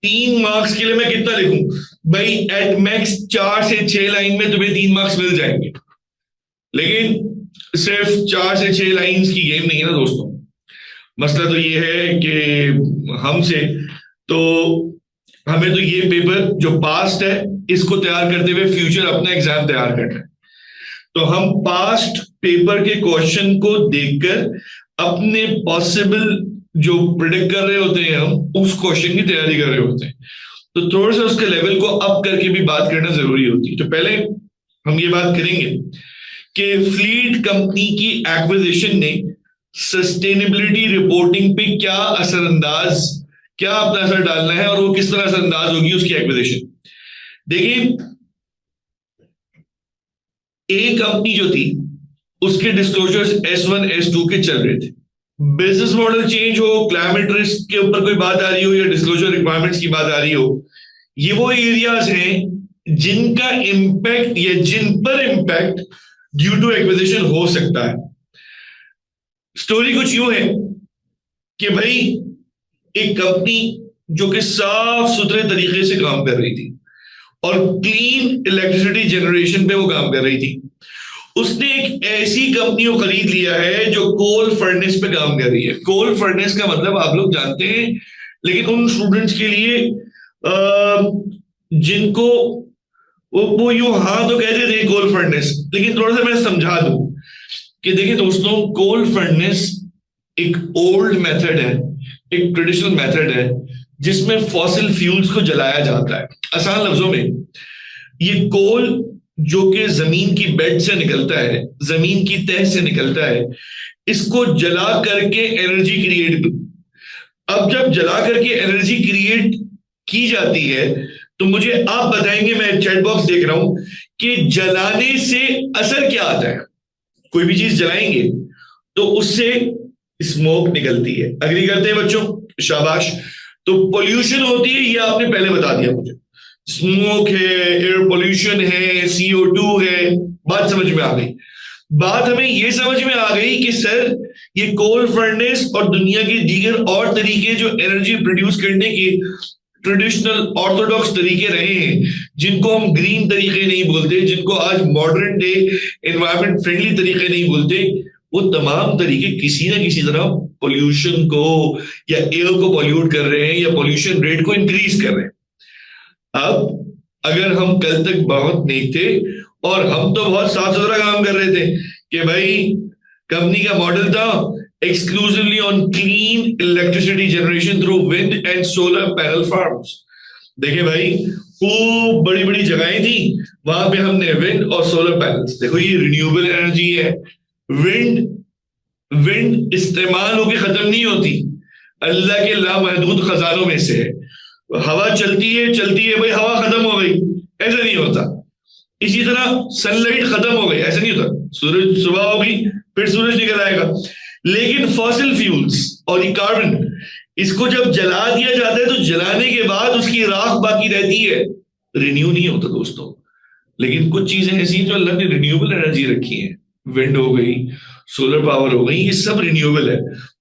3 मार्क्स के लिए मैं कितना लिखूं भाई? एट मैक्स 4 से 6 लाइन में तुम्हें 3 मार्क्स मिल जाएंगे, लेकिन सिर्फ 4 से 6 लाइंस की गेम नहीं है ना दोस्तों। मसला तो ये है कि हमें तो ये पेपर जो पास्ट है इसको तैयार करते हुए फ्यूचर अपना एग्जाम तैयार करना है। तो हम पास्ट पेपर के क्वेश्चन को देखकर अपने पॉसिबल जो प्रिडिक्ट कर रहे होते हैं हम उस क्वेश्चन की तैयारी कर रहे होते हैं। तो थोड़ा सा उसके लेवल को अप करके भी बात करना जरूरी होती है। तो पहले हम ये बात करेंगे कि फ्लीट कंपनी की एक्विजिशन ने सस्टेनेबिलिटी रिपोर्टिंग पे क्या अपना असर डालना है और वो किस तरह असरअंदाज होगी उसकी एक्विजिशन। देखिए, ए कंपनी जो थी उसके डिस्क्लोजर्स S1 S2 के चल रहे थे। बिजनेस मॉडल चेंज हो, क्लाइमेट रिस्क के ऊपर कोई बात आ रही हो या डिस्क्लोजर रिक्वायरमेंट्स की बात आ रही हो, ये वो एरियाज हैं जिनका इंपैक्ट या जिन पर इंपैक्ट ड्यू टू एक्विजिशन हो सकता है। स्टोरी कुछ यूं है कि भाई एक कंपनी जो कि साफ सुथरे तरीके से काम कर रही थी और क्लीन इलेक्ट्रिसिटी जनरेशन पे वो काम कर रही थी, उसने एक ऐसी कंपनी को खरीद लिया है जो कोल फर्नेस पे काम कर रही है। कोल फर्नेस का मतलब आप लोग जानते हैं, लेकिन उन स्टूडेंट्स के लिए जिनको वो यूं हाँ तो कहते थे कोल फर्नेस, लेकिन थोड़ा सा मैं समझा दूं कि देखिए दोस्तों, कोल फर्नेस एक ओल्ड मेथड है, एक ट्रेडिशनल मेथड है जिसमें फॉसिल फ्यूल्स को जलाया जाता है। आसान लफ्जों में, ये कोल जो कि जमीन की बेड से निकलता है, जमीन की तह से निकलता है, इसको जला करके एनर्जी क्रिएट। अब जब जला करके एनर्जी क्रिएट की जाती है तो मुझे आप बताएंगे, मैं चैट बॉक्स देख रहा हूं, कि जलाने से असर क्या आता है। कोई भी चीज जलाएंगे तो उससे स्मोक निकलती है। अग्री करते हैं बच्चों? शाबाश। तो पोल्यूशन होती है, ये आपने पहले बता दिया मुझे। स्मोक है, एयर पोल्यूशन है, CO2 है, बात समझ में आ गई। बात हमें ये समझ में आ गई कि सर ये कोल फर्नेस और दुनिया के दीगर और तरीके जो एनर्जी प्रोड्यूस करने के ट्रेडिशनल ऑर्थोडॉक्स तरीके रहे हैं, जिनको हम ग्रीन तरीके नहीं बोलते, जिनको आज मॉडर्न डे एनवायरमेंट फ्रेंडली तरीके नहीं बोलते, वो तमाम तरीके किसी ना किसी तरह पोल्यूशन को या एयर को पॉल्यूट कर रहे हैं या पोल्यूशन रेट को इंक्रीज कर रहे हैं। अब अगर हम कल तक बहुत नेक थे और हम तो बहुत साफ सुथरा काम कर रहे थे कि भाई कंपनी का मॉडल था exclusively on clean electricity generation through wind and solar panel farms। देखिए भाई, खूब बड़ी बड़ी जगहें थी, वहां पे हमने विंड और सोलर पैनल्स। देखो ये रिन्यूएबल एनर्जी है। विंड इस्तेमाल होके खत्म नहीं होती, अल्लाह के लामहदूद खजानों में से है। हवा चलती है भाई, हवा खत्म हो गई, ऐसा नहीं होता। इसी तरह सनलाइट खत्म हो गई, ऐसा नहीं होता। सूरज सुबह होगी फिर सूरज निकल आएगा। लेकिन फॉसिल फ्यूल्स और ये कार्बन, इसको जब जला दिया जाता है तो जलाने के बाद उसकी राख बाकी रहती है, रिन्यू नहीं होता दोस्तों। लेकिन कुछ चीजें ऐसी हैं जो अल्लाह ने रिन्यूएबल एनर्जी रखी है। विंड हो गई, सोलर पावर हो गई, ये सब रिन्यूएबल है।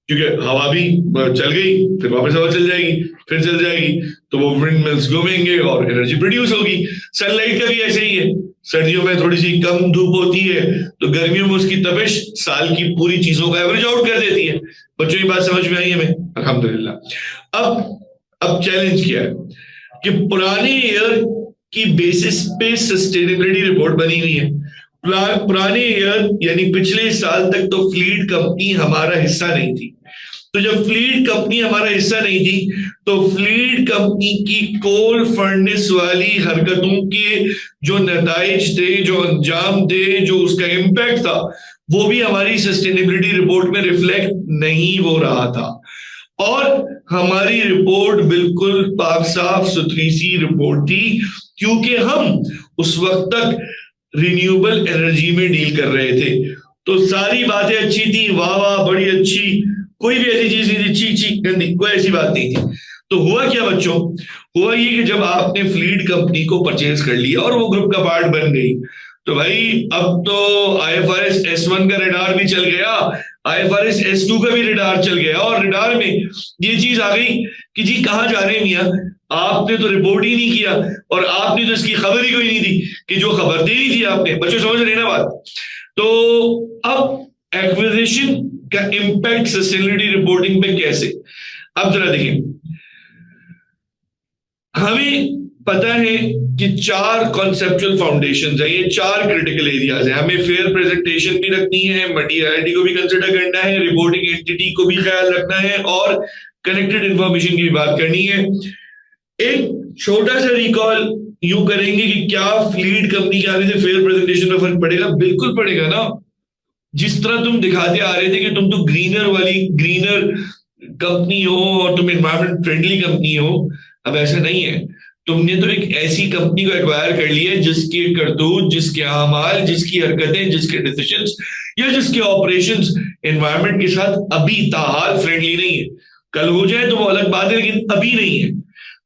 क्योंकि हवा भी चल गई, फिर वापस हवा चल जाएगी, फिर चल जाएगी, तो वो विंड मिल्स घूमेंगे और एनर्जी प्रोड्यूस होगी। सनलाइट का भी ऐसे ही है। सर्दियों में थोड़ी सी कम धूप होती है तो गर्मियों में उसकी तपिश साल की पूरी चीजों का एवरेज आउट कर देती है। बच्चों की बात समझ में आई हमें? अल्हम्दुलिल्लाह। अब चैलेंज क्या है कि पुराने ईयर की बेसिस पे सस्टेनेबिलिटी रिपोर्ट बनी हुई है। पुराने ईयर यानी पिछले साल तक तो फ्लीट कंपनी हमारा हिस्सा नहीं थी। तो जब फ्लीट कंपनी हमारा हिस्सा नहीं थी तो फ्लीट कंपनी की कोल फर्नेस वाली हरकतों के जो नताइज थे, जो अंजाम थे, जो उसका इम्पैक्ट था, वो भी हमारी सस्टेनेबिलिटी रिपोर्ट में रिफ्लेक्ट नहीं हो रहा था। और हमारी रिपोर्ट बिल्कुल पाक साफ सुथरी सी रिपोर्ट थी, क्योंकि हम उस वक्त तक रिन्यूएबल एनर्जी में डील कर रहे थे। तो सारी बातें अच्छी थी, वाह वाह बड़ी अच्छी, कोई भी ऐसी चीज नहीं थी ची ची गंदी, कोई ऐसी बात नहीं थी। तो हुआ क्या बच्चों, हुआ ये कि जब आपने फ्लीट कंपनी को परचेज कर लिया और वो ग्रुप का पार्ट बन गई, तो भाई अब तो IFRS S1 का रडार भी चल गया, IFRS S2 का भी रडार चल गया, और रडार में ये चीज आ गई कि जी कहाँ जा रहे हैं मियाँ, आपने तो रिपोर्ट ही नहीं किया और आपने तो इसकी खबर ही कोई नहीं दी कि जो खबर देनी थी आपने। बच्चों समझ रहे ना बात। तो अब एक्विजिशन का इंपैक्ट सस्टेनेबिलिटी रिपोर्टिंग पे कैसे, अब जरा देखिए, हमें पता है कि 4 कॉन्सेप्चुअल फाउंडेशन है, ये 4 क्रिटिकल एरियाज है। हमें फेयर प्रेजेंटेशन भी रखनी है, मटीरियलिटी को भी कंसिडर करना है, रिपोर्टिंग एंटिटी को भी ख्याल रखना है, और कनेक्टेड इंफॉर्मेशन की भी बात करनी है। एक छोटा सा रिकॉल यूं करेंगे कि क्या फ्लीट कंपनी के आने से फेयर प्रेजेंटेशन में फर्क पड़ेगा? बिल्कुल पड़ेगा ना। जिस तरह तुम दिखाते आ रहे थे कि तुम तो ग्रीनर कंपनी हो और तुम एनवायरमेंट फ्रेंडली कंपनी हो, अब ऐसा नहीं है। तुमने तो एक ऐसी कंपनी को एक्वायर कर लिया है जिसके करतूत, जिसके अमाल, जिसकी हरकतें, जिसके डिसीजंस या जिसके ऑपरेशंस एनवायरमेंट के साथ अभी ताहाल फ्रेंडली नहीं है। कल हो जाए तो वो अलग बात है, लेकिन अभी नहीं है।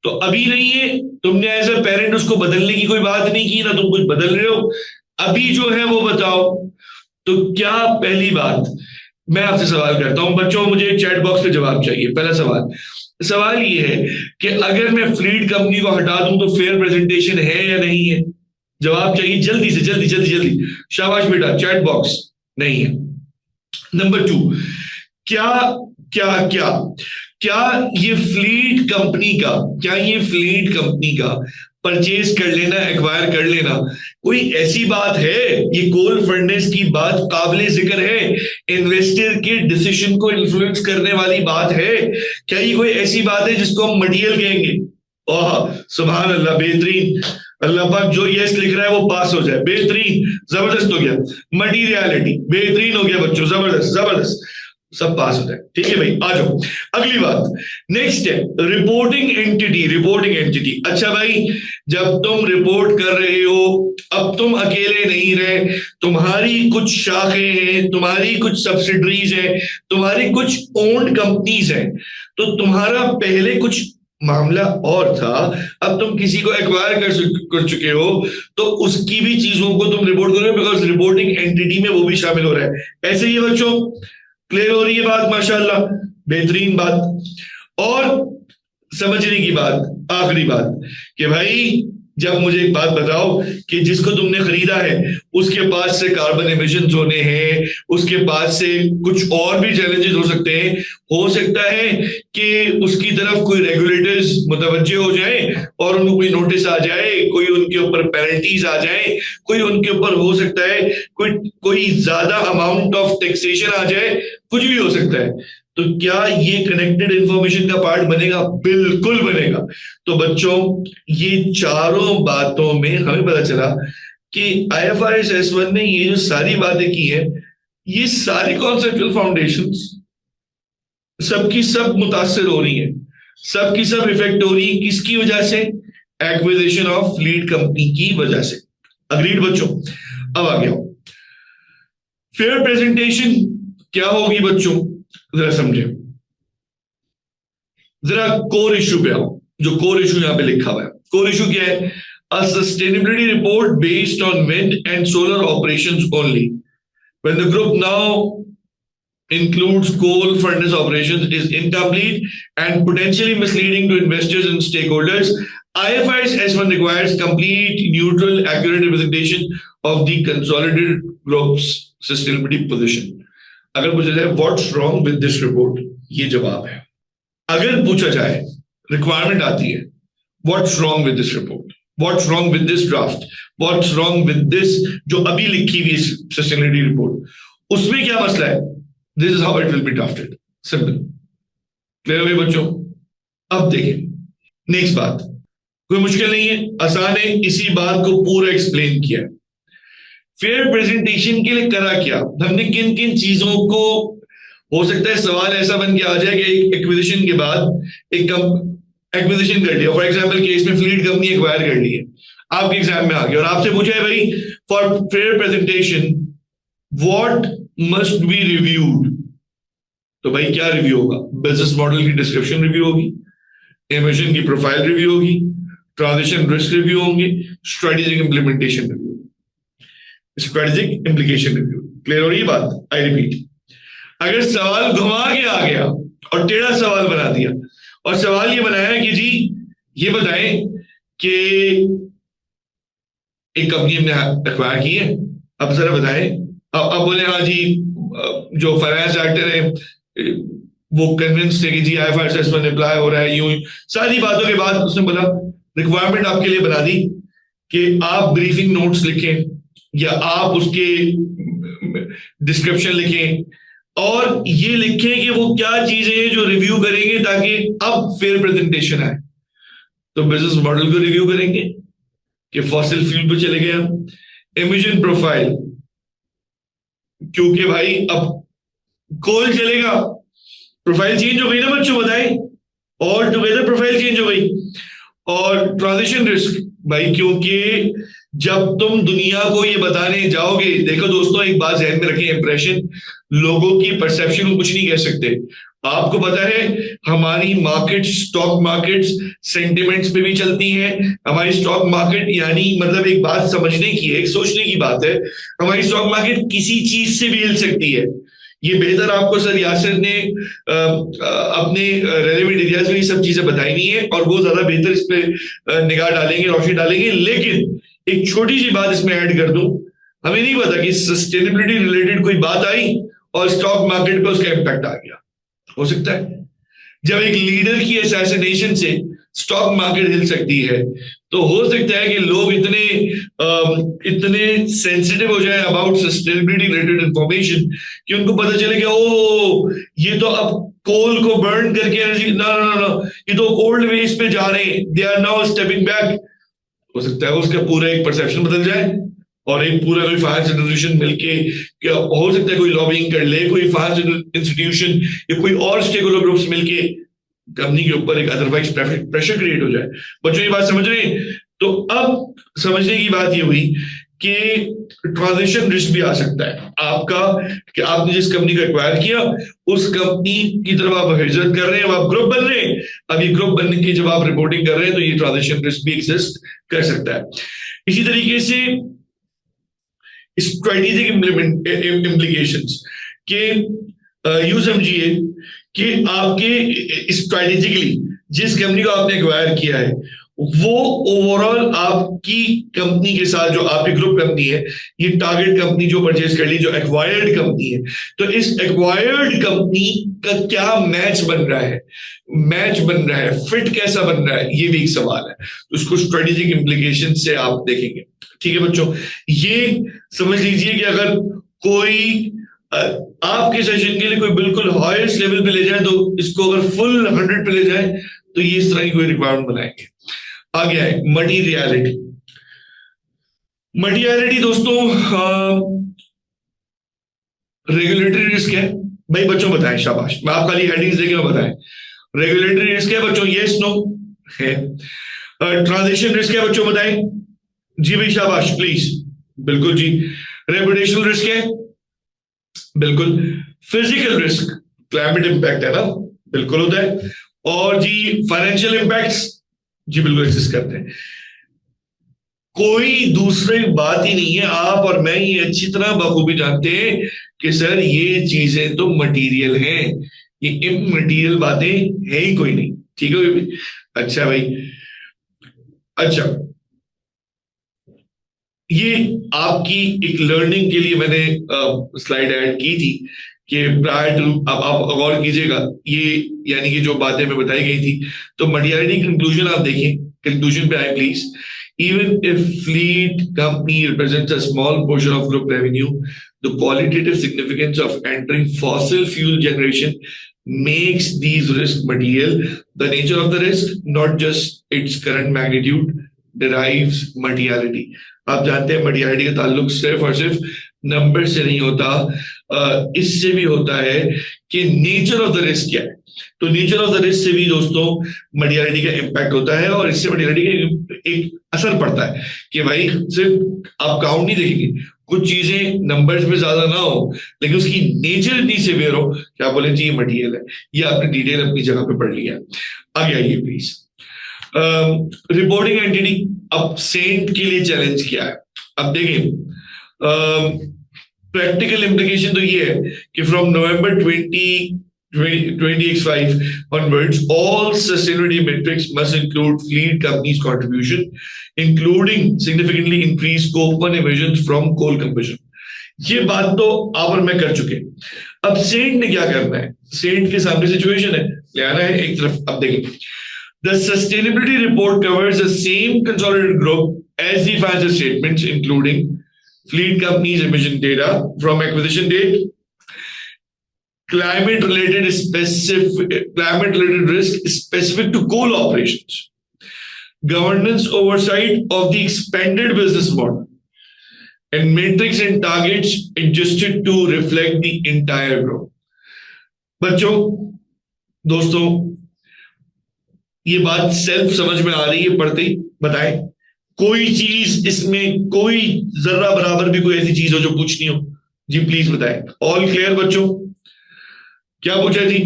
तो अभी नहीं है, तुमने एज अ पेरेंट उसको बदलने की कोई बात नहीं की, ना तुम कुछ बदल रहे हो, अभी जो है वो बताओ। तो क्या, पहली बात मैं आपसे सवाल करता हूं बच्चों, मुझे चैट बॉक्स पे जवाब चाहिए। पहला सवाल ये है कि अगर मैं फ्लीट कंपनी को हटा दूं तो फेयर प्रेजेंटेशन है या नहीं है? जवाब चाहिए जल्दी से, जल्दी। शाबाश बेटा, चैट बॉक्स नहीं है। नंबर 2, क्या क्या क्या क्या ये फ्लीट कंपनी का परचेज कर लेना, एक्वायर कर लेना कोई ऐसी बात है? ये कोल फर्नेस की बात काबिले जिक्र है, इन्वेस्टर के डिसीजन को इन्फ्लुएंस करने वाली बात है? क्या ये कोई ऐसी बात है जिसको हम मटीरियल कहेंगे? ओह सुभान अल्लाह, बेहतरीन, अल्लाह पाक जो यस लिख रहा है वो पास हो जाए, बेहतरीन, जबरदस्त हो गया। मटीरियलिटी बेहतरीन हो गया बच्चों, जबरदस्त, सब पास हो जाए। ठीक है भाई, आ जाओ अगली बात। नेक्स्ट है रिपोर्टिंग एंटिटी। अच्छा भाई, जब तुम रिपोर्ट कर रहे हो, अब तुम अकेले नहीं रहे, तुम्हारी कुछ शाखें हैं, तुम्हारी कुछ सब्सिडरीज हैं, तुम्हारी कुछ ओन्ड कंपनीज हैं। तो तुम्हारा पहले कुछ मामला और था, अब तुम किसी को एक्वायर कर चुके हो, तो उसकी भी चीजों को तुम रिपोर्ट करोगे, बिकॉज रिपोर्टिंग एंटिटी में वो भी शामिल हो रहा है। ऐसे ही बच्चों, क्लियर हो रही है बात? माशाल्लाह, बेहतरीन बात। और समझने की बात, आखिरी बात, कि भाई जब मुझे एक बात बताओ कि जिसको तुमने खरीदा है उसके पास से कार्बन एमिशन होने हैं, उसके पास से कुछ और भी चैलेंजेस हो सकते हैं। हो सकता है कि उसकी तरफ कोई रेगुलेटर्स मुतवज्जे हो जाए और उनको कोई नोटिस आ जाए, कोई उनके ऊपर पेनल्टीज आ जाए, कोई उनके ऊपर हो सकता है कोई ज्यादा अमाउंट ऑफ टैक्सेशन आ जाए, कुछ भी हो सकता है। तो क्या ये कनेक्टेड इंफॉर्मेशन का पार्ट बनेगा? बिल्कुल बनेगा। तो बच्चों, ये चारों बातों में हमें पता चला कि IFRS S1 ने ये जो सारी बातें की है, ये सारी कॉन्सेप्चुअल फाउंडेशंस सबकी सब मुतासिर हो रही है, सबकी सब इफेक्ट हो रही है। किसकी वजह से? एक्विजिशन ऑफ फ्लीट कंपनी की वजह से। अग्रीड बच्चों? अब आ गया फेयर प्रेजेंटेशन क्या होगी बच्चों, जरा समझे, जरा कोर इशू पे आओ। जो कोर इशू यहां पे लिखा हुआ है, कोर इशू क्या है? अ sustainability report based on wind and solar operations only when the group now includes coal furnace operations is incomplete and potentially misleading to investors and stakeholders. IFRS S1 requires complete, neutral, accurate representation of the consolidated group's sustainability position. अगर पूछा जाए what's wrong with this report, ये जवाब है। अगर पूछा जाए, requirement आती है, what's wrong with this report, what's wrong with this draft, what's wrong with this जो अभी लिखी हुई सस्टेनेबिलिटी रिपोर्ट, उसमें क्या मसला है? This is how it will be drafted, simple. Clear हो गई बच्चों? अब देखिए नेक्स्ट बात, कोई मुश्किल नहीं है, आसान है, इसी बात को पूरा एक्सप्लेन किया है। फेयर प्रेजेंटेशन के लिए करा क्या, हमने किन किन चीजों को, हो सकता है सवाल ऐसा बन के आ जाए कि एक एक्विजिशन के बाद एक एक्विजिशन कर लिया, फॉर एग्जांपल केस में फ्लीट कंपनी एक्वायर कर ली है, आपके एग्जाम में आ गया और आपसे पूछा है भाई for fair presentation what must be reviewed. तो भाई क्या रिव्यू होगा? बिजनेस मॉडल की डिस्क्रिप्शन रिव्यू होगी, एमिशन की प्रोफाइल रिव्यू होगी, ट्रांजिशन रिस्क रिव्यू होंगे, strategic implementation review, strategic implication review. Clear हो रही है बात? आई रिपीट, अगर सवाल घुमा के आ गया और टेढ़ा सवाल बना दिया और सवाल ये बनाया कि जी ये बताएं कि एक कंपनी हमने एक्वायर की है, अब जरा बताएं। अब बोले हाँ जी, जो फाइनेंस डायरेक्टर है वो कन्विंस थे कि जी IFRS 1 अप्लाई हो रहा है, यूं सारी बातों के बाद उसने बोला रिक्वायरमेंट आपके लिए बना दी कि आप ब्रीफिंग नोट्स लिखें या आप उसके डिस्क्रिप्शन लिखें और ये लिखें कि वो क्या चीजें हैं जो रिव्यू करेंगे ताकि अब फेयर प्रेजेंटेशन आए। तो बिजनेस मॉडल को रिव्यू करेंगे कि फॉसिल फ्यूल पे चले गए हम, एमिशन प्रोफाइल क्योंकि भाई अब कोल चलेगा, प्रोफाइल चेंज हो गई ना बच्चों, बताएं, ऑल टुगेदर प्रोफाइल चेंज हो गई। और ट्रांजिशन रिस्क भाई, क्योंकि जब तुम दुनिया को ये बताने जाओगे, देखो दोस्तों एक बात ध्यान में रखें, इंप्रेशन लोगों की परसेप्शन को कुछ नहीं कह सकते। आपको पता है हमारी मार्केट, स्टॉक मार्केट्स सेंटिमेंट्स पे भी चलती हैं। हमारी स्टॉक मार्केट यानी मतलब एक बात समझने की है, एक सोचने की बात है, हमारी स्टॉक मार्केट किसी चीज से भी हिल सकती है। ये बेहतर आपको सर यासिर ने अपने रेलेवेंट एरियाज में ये सब चीजें बताई नहीं है और वो ज्यादा बेहतर इस पे निगाह डालेंगे, रोशनी डालेंगे। लेकिन एक छोटी सी बात इसमें ऐड कर दूं, हमें नहीं पता कि सस्टेनेबिलिटी रिलेटेड कोई बात आई और स्टॉक मार्केट पे उसका इम्पैक्ट आ गया, हो सकता है। जब एक लीडर की असैसिनेशन से स्टॉक मार्केट हिल सकती है तो हो सकता है कि लोग इतने सेंसिटिव हो जाए अबाउट सस्टेनेबिलिटी रिलेटेड इंफॉर्मेशन कि उनको पता चले कि ओ ये तो अब कोल को बर्न करके एनर्जी, ना ये तो ओल्ड वेज पे जा रहे हैं, they are now stepping back. हो सकता है उसका पूरा एक परसेप्शन बदल जाए और एक पूरा कोई फाइनेंस इंस्टीट्यूशन मिलके, क्या हो सकता है कोई लॉबिंग कर ले, कोई फाइनेंस इंस्टीट्यूशन या कोई और स्टेक होल्डर ग्रुप्स मिलके कंपनी के ऊपर एक अदरवाइज प्रेशर क्रिएट हो जाए। बच्चों ये बात समझ रहे हैं? तो अब समझने की बात ये हुई कि ट्रांजिशन रिस्क भी आ सकता है आपका, कि आपने जिस कंपनी को एक्वायर किया उस कंपनी की तरफ आप हिजरत कर रहे हैं, आप ग्रुप बन रहे हैं। अब ये ग्रुप बनने की जब आप रिपोर्टिंग कर रहे हैं तो ये ट्रांजिशन रिस्क भी एग्जिस्ट कर सकता है। इसी तरीके से स्ट्रेटेजिक इम्प्लीकेशंस के यूं समझिए कि आपके स्ट्रेटेजिकली जिस कंपनी को आपने एक्वायर किया है वो ओवरऑल आपकी कंपनी के साथ, जो आपकी ग्रुप कंपनी है, ये टारगेट कंपनी जो परचेज कर ली, जो एक्वायर्ड कंपनी है, तो इस एक्वायर्ड कंपनी का क्या मैच बन रहा है, फिट कैसा बन रहा है, ये भी एक सवाल है। तो उसको स्ट्रेटेजिक इम्प्लीकेशन से आप देखेंगे। ठीक है बच्चों, ये समझ लीजिए कि अगर कोई आपके सेशन के लिए कोई बिल्कुल हाईएस्ट लेवल पे ले जाए तो इसको अगर फुल 100 पे ले जाए तो ये इस तरह की कोई रिक्वायरमेंट बनाएंगे। आगे है मटीरियलिटी। मटीरियलिटी दोस्तों रेगुलेटरी रिस्क है भाई, बच्चों बताएं, शाबाश, मैं आप खाली हेडिंग्स देके बताएं। रेगुलेटरी रिस्क है बच्चों, यस नो है। ट्रांजिशन रिस्क है बच्चों, बताएं जी भाई, शाबाश प्लीज, बिल्कुल जी। रेपुटेशनल रिस्क है, बिल्कुल। फिजिकल रिस्क, क्लाइमेट इंपैक्ट है ना, बिल्कुल होता है। और जी फाइनेंशियल इंपैक्ट्स, जी बिल्कुल एग्जिस्ट करते हैं। कोई दूसरी बात ही नहीं है, आप और मैं ये अच्छी तरह बखूबी जानते हैं कि सर ये चीजें तो मटेरियल हैं, ये इमटेरियल बातें है ही कोई नहीं। ठीक है, अच्छा भाई, अच्छा ये आपकी एक लर्निंग के लिए मैंने स्लाइड ऐड की थी कि प्रायर टू, अब आप गौर कीजिएगा, ये यानी कि जो बातें मैं बताई गई थी। तो मटेरियलिटी कंक्लूजन आप देखें, कंक्लूजन पे आए please. Even if fleet company represents a small portion of group revenue, the qualitative significance of entering fossil fuel generation makes these risks material. The nature of the risk, not just its current magnitude, derives materiality. आप जानते हैं materiality का ताल्लुक सिर्फ और सिर्फ number से नहीं होता, इससे भी होता है कि नेचर ऑफ द रिस्क क्या है। तो नेचर ऑफ द रिस्क से भी दोस्तों मटेरियलिटी का इम्पैक्ट होता है और इससे मटेरियलिटी का एक असर पड़ता है कि भाई सिर्फ आप काउंट नहीं देखेंगे, कुछ चीजें नंबर्स में ज्यादा ना हो लेकिन उसकी नेचर इतनी सिवियर हो कि आप बोले जी ये मटेरियल है, ये आपने डिटेल अपनी जगह पे पढ़ लिया। आगे आइए प्लीज। रिपोर्टिंग एंटिटी, अब सेंट के लिए चैलेंज क्या है? अब देखिए प्रैक्टिकल इम्प्लीकेशन तो ये है कि from November 2025 onwards, all sustainability metrics must include fleet companies' contribution, including significantly increased scope 1 emissions from coal combustion. ये बात तो आप और मैं कर चुके। अब सेंट ने क्या करना है? सेंट के सामने सिचुएशन है, ले आना है एक तरफ। अब देखिए, the sustainability report covers the same consolidated group as the financial statements, including fleet companies' emission data from acquisition date, climate related risk specific to coal operations, governance oversight of the expanded business model, and metrics and targets adjusted to reflect the entire group. बच्चों, दोस्तों, ये बात self समझ में आ रही है पढ़ते ही? बताएं कोई चीज इसमें, कोई जर्रा बराबर भी कोई ऐसी चीज हो जो पूछनी हो? जी प्लीज बताएं। ऑल क्लियर बच्चों? क्या पूछा जी?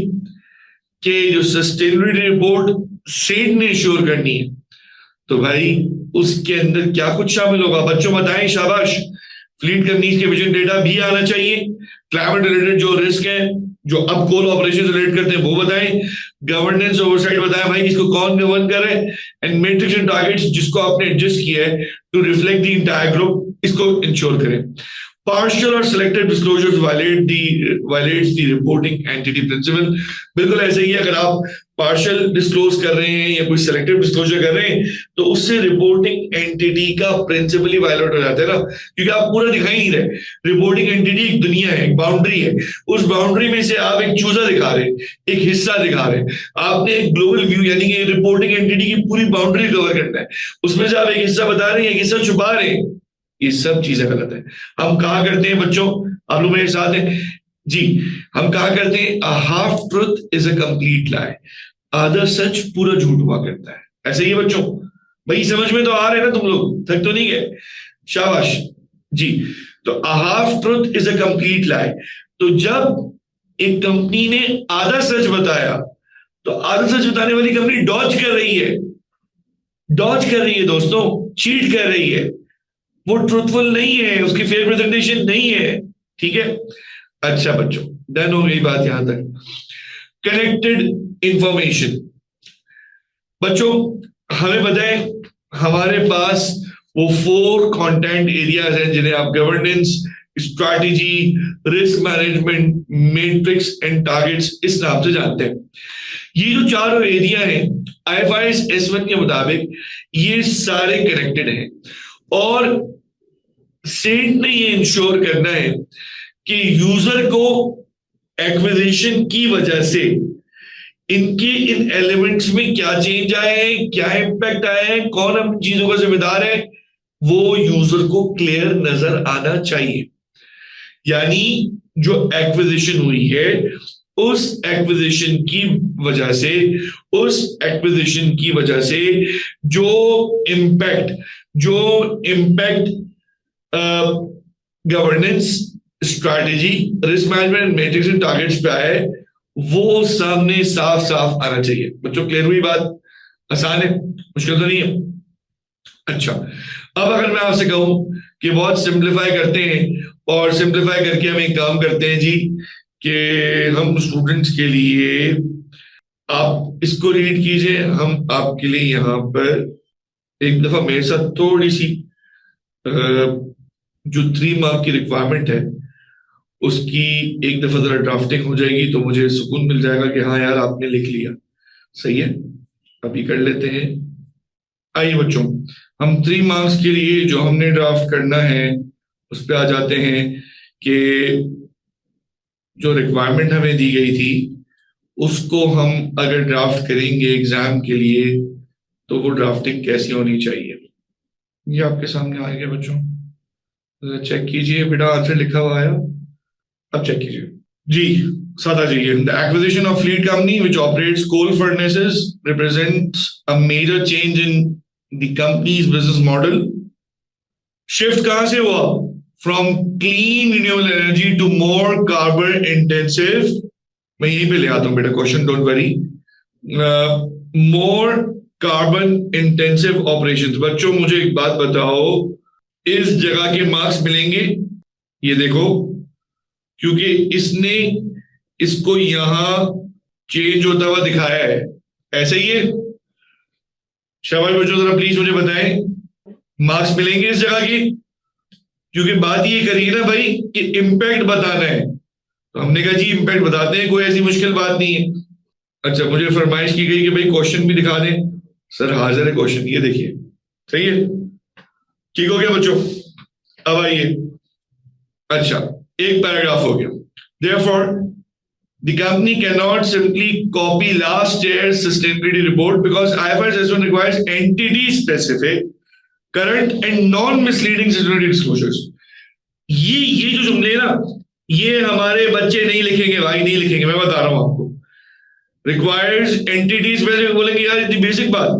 कि जो सस्टेनेबिलिटी रिपोर्ट सेंट ने इंश्योर करनी है, तो भाई उसके अंदर क्या कुछ शामिल होगा? बच्चों बताएं, शाबाश। फ्लीट कंपनीज के विजन डेटा भी आना चाहिए, क्लाइमेट रिलेटेड जो रिस्क है जो अब कोल ऑपरेशन रिलेट करते हैं वो बताएं, गवर्नेंस ओवरसाइट बताएं भाई इसको कौन गवर्न करे, एंड मैट्रिक्स एंड टारगेट्स जिसको आपने एडजस्ट किया है to reflect the entire group, इसको इंश्योर करें। Partial or selective disclosures violates the reporting entity principle। बिल्कुल ऐसे ही, अगर आप पार्शियल डिस्क्लोज कर रहे हैं या कोई सेलेक्टिव डिस्क्लोजर कर रहे हैं तो उससे रिपोर्टिंग एंटिटी का प्रिंसिपल ही वायलेट हो जाता है ना, क्योंकि आप पूरा दिखा ही नहीं रहे। रिपोर्टिंग एंटिटी एक दुनिया है, एक बाउंड्री है, उस बाउंड्री में से आप एक चूजा दिखा रहे हैं, एक हिस्सा दिखा रहे हैं। आपने एक ग्लोबल व्यू यानी कि रिपोर्टिंग एंटिटी की पूरी बाउंड्री कवर करना है, उसमें से आप एक हिस्सा बता रहे हैं, एक हिस्सा छुपा रहे हैं। ये सब चीजें गलत है। हम कहा करते हैं बच्चों, आप लोग मेरे साथ हैं जी, हम कहा करते हैं a half truth is a complete lie, आधा सच पूरा झूठ हुआ करता है। ऐसे ही बच्चों, भाई समझ में तो आ रहे हैं ना तुम लोग? थक तो नहीं गए? शाबाश जी। तो a half truth is a complete lie, तो जब एक कंपनी ने आधा सच बताया तो आधा सच बताने वाली कंपनी डॉज कर रही है, डॉज कर रही है दोस्तों, चीट कर रही है, वो ट्रूथफुल नहीं है, उसकी फेयर प्रेजेंटेशन नहीं है। ठीक है, अच्छा बच्चों, डन हो गई बात यहां तक। कनेक्टेड इंफॉर्मेशन, बच्चों हमें बताएं, हमारे पास वो 4 कंटेंट एरियाज हैं जिन्हें आप governance, strategy, risk management, matrix and targets इस नाम से जानते हैं। ये जो चारों एरिया हैं IFRS S1 के मुताबिक ये सारे कनेक्टेड हैं, और सेंट ने ये इंश्योर करना है कि यूजर को एक्विजिशन की वजह से इनके इन एलिमेंट्स में क्या चेंज आए हैं, क्या इंपैक्ट आए हैं, कौन हम चीजों का जिम्मेदार है, वो यूजर को क्लियर नजर आना चाहिए। यानी जो एक्विजिशन हुई है उस एक्विजिशन की वजह से जो impact governance, strategy, risk management, matrix and targets पे आए, वो सामने साफ साफ आना चाहिए। बच्चों क्लियर हुई बात? आसान है, मुश्किल तो नहीं है। अच्छा, अब अगर मैं आपसे कहूं कि बहुत सिंप्लीफाई करते हैं, और सिंप्लीफाई करके हम एक काम करते हैं जी कि हम स्टूडेंट्स के लिए, आप इसको रीड कीजिए, हम आपके लिए यहां पर एक दफा मेरे साथ थोड़ी सी जो 3 मार्क की रिक्वायरमेंट है उसकी एक दफा जरा ड्राफ्टिंग हो जाएगी तो मुझे सुकून मिल जाएगा कि हाँ यार आपने लिख लिया। सही है, अभी कर लेते हैं। आइए बच्चों, हम 3 मार्क्स के लिए जो हमने ड्राफ्ट करना है उस पर आ जाते हैं कि जो रिक्वायरमेंट हमें दी गई थी उसको हम अगर ड्राफ्ट करेंगे एग्जाम के लिए तो वो ड्राफ्टिंग कैसी होनी चाहिए। ये आपके सामने आ गया बच्चों, चेक कीजिए। बेटा आंसर लिखा हुआ आया, अब चेक कीजिए जी। साथ आ जाइए। The acquisition of Fleet company which operates coal furnaces represents a major change in the company's business model. Shift कहां से हुआ? From clean renewable energy to more carbon intensive, मैं यहीं पे ले आता हूं बेटा question, don't worry, more carbon intensive operations. बच्चों मुझे एक बात बताओ, इस जगह के मार्क्स मिलेंगे? ये देखो, क्योंकि इसने इसको यहां चेंज होता हुआ दिखाया है, ऐसे ही है। शाबाश बच्चों, जरा प्लीज मुझे बताएं, मार्क्स मिलेंगे इस जगह की? क्योंकि बात ये करिए ना भाई कि इम्पैक्ट बताना है, तो हमने कहा जी इम्पैक्ट बताते हैं, कोई ऐसी मुश्किल बात नहीं है। अच्छा, मुझे फरमाइश की गई कि भाई क्वेश्चन भी दिखा दें। सर हाजिर है क्वेश्चन, ये देखिए, सही है, ठीक हो गया बच्चों? अब आइए, अच्छा एक पैराग्राफ हो गया। Therefore, the company cannot simply copy last year's sustainability report because IFRS S1 requires entity-specific, current and non-misleading sustainability disclosures. ये जो जुमले ना, ये हमारे बच्चे नहीं लिखेंगे भाई, नहीं लिखेंगे, मैं बता रहा हूं आपको। रिक्वायर्स एंटिटीज में बोलेंगे यार इतनी बेसिक बात,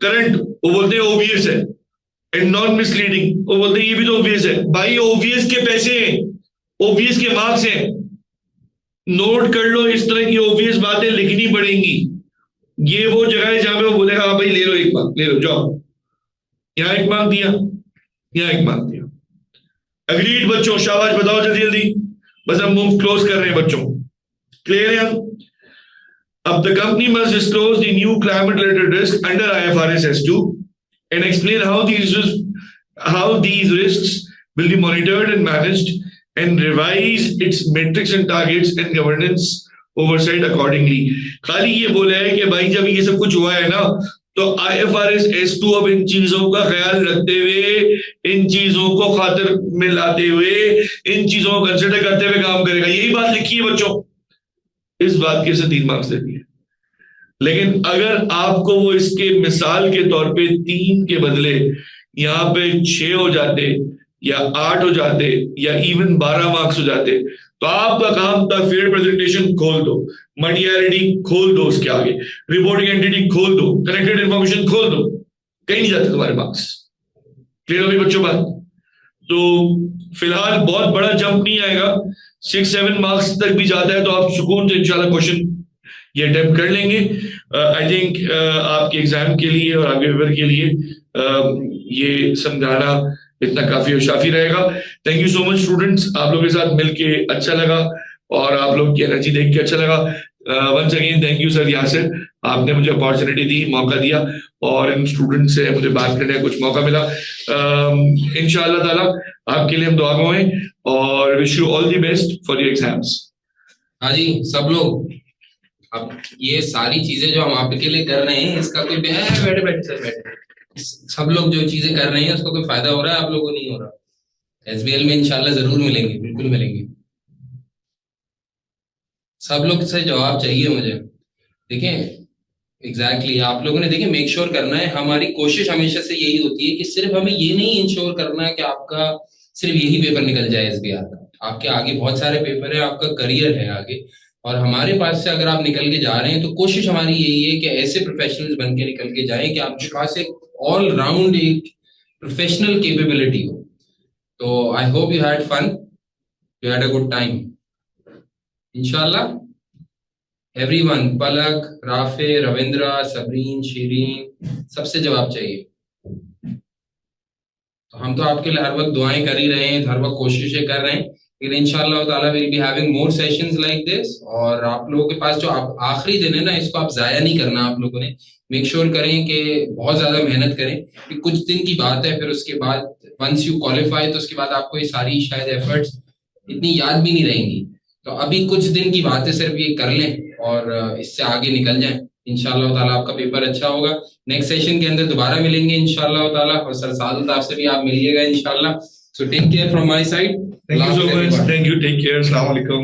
करंट वो बोलते हैं ओवियस है, एंड नॉन मिसलीडिंग वो बोलते हैं ये भी तो ओवियस है। भाई ओवियस के पैसे हैं, ओवियस के मार्क्स हैं, नोट कर लो, इस तरह की ओवियस बातें लिखनी पड़ेंगी। ये वो जगह है जहां पे वो बोलेगा हाँ भाई ले लो एक मार्क, ले लो जाओ, यहां एक मार्क दिया, यहां एक मार्क दिया। अग्रीड बच्चों, शाबाश, बताओ जल्दी जल्दी, बस हम मुंह क्लोज कर रहे हैं बच्चों, क्लियर है हम? अब the company must disclose the new climate-related risk under IFRS S2 and explain how these risks will be monitored and managed and revise its metrics and targets and governance oversight accordingly. खाली ये बोला है कि भाई जब ये सब कुछ हुआ है ना, तो IFRS S2 अब इन चीजों का ख्याल रखते हुए, इन चीजों को खातिर में लाते हुए, इन चीजों को कंसिडर करते हुए काम करेगा। यही बात लिखी है बच्चों, इस बात के से 3 मार्क्स देती है। लेकिन अगर आपको वो इसके मिसाल के तौर पे 3 के बदले यहां पे 6 हो जाते या 8 हो जाते या इवन 12 मार्क्स हो जाते, तो आपका काम था फील्ड प्रेजेंटेशन खोल दो, मटेरियलिटी खोल दो, उसके आगे रिपोर्टिंग एंटिटी खोल दो, कनेक्टेड इंफॉर्मेशन खोल दो, कहीं नहीं जाते तुम्हारे मार्क्स। क्लियर होगी बच्चों बात? तो फिलहाल बहुत बड़ा जंप नहीं आएगा, 6-7 मार्क्स तक भी जाता है तो आप सुकून से इंशाल्लाह क्वेश्चन ये अटेम्प्ट कर लेंगे। आई थिंक आपके एग्जाम के लिए और आगे पेपर के लिए ये समझाना इतना काफी और शाफी रहेगा। Thank you so much students, आप लोगों के साथ मिलके अच्छा लगा और आप लोग की एनर्जी देख के अच्छा लगा। Once again thank you sir Yasir, आपने मुझे अपॉर्चुनिटी दी, मौका दिया और इन स्टूडेंट से मुझे बात करने का कुछ मौका मिला। इंशाअल्लाह ताला आपके लिए हम दुआ में हैं और wish you all the best for your exams. हाँ जी, सब लोग अब ये सारी चीजें जो हम आपके लिए कर रहे हैं, इसका कोई बैठे बैठे सर बैठे, सब लोग जो चीजें कर रहे हैं उसका कोई फायदा हो रहा है? आप लोगों को नहीं हो रहा। एसबीएल में इंशाल्लाह जरूर मिलेंगे, बिल्कुल मिलेंगे। सब लोग से जवाब चाहिए मुझे। देखें एग्जैक्टली आप लोगों ने देखें मेक श्योर करना है। हमारी कोशिश हमेशा से यही होती है कि सिर्फ हमें ये नहीं इंश्योर करना है कि आपका सिर्फ यही पेपर निकल जाए एसबीआर का, आपके आगे बहुत सारे पेपर है, आपका करियर है आगे, और हमारे पास से अगर आप निकल के जा रहे हैं तो कोशिश हमारी यही है कि ऐसे प्रोफेशनल्स बन के निकल के जाएं कि आपके पास एक ऑल राउंड एक प्रोफेशनल कैपेबिलिटी हो। तो I hope you had fun, you had a good time इंशाल्लाह। एवरीवन, पलक, राफे, रविंद्रा, सबरीन, शीरीन, सबसे जवाब चाहिए। तो हम तो आपके लिए हर वक्त दुआएं कर ही रहे हैं, हर वक्त कोशिशें कर रहे हैं, लेकिन इंशाल्लाह ताला will be having more sessions like this. और आप लोगों के पास जो आखिरी दिन है ना, इसको आप जाया नहीं करना। आप लोगों ने मेक श्योर करें कि बहुत ज्यादा मेहनत करें, कि कुछ दिन की बात है, फिर उसके बाद वंस यू क्वालिफाई तो उसके बाद आपको ये सारी शायद एफर्ट्स इतनी याद भी नहीं रहेंगी। तो अभी कुछ दिन की बात है, सिर्फ ये कर लें और इससे आगे निकल जाएं। इंशाल्लाह ताला आपका पेपर अच्छा होगा। नेक्स्ट सेशन के अंदर दोबारा मिलेंगे इंशाल्लाह ताला, और सर सादत आपसे भी आप मिलिएगा इंशाल्लाह। So take care from my side. Thank you so much. Thank you. Take care. Assalamu alaikum.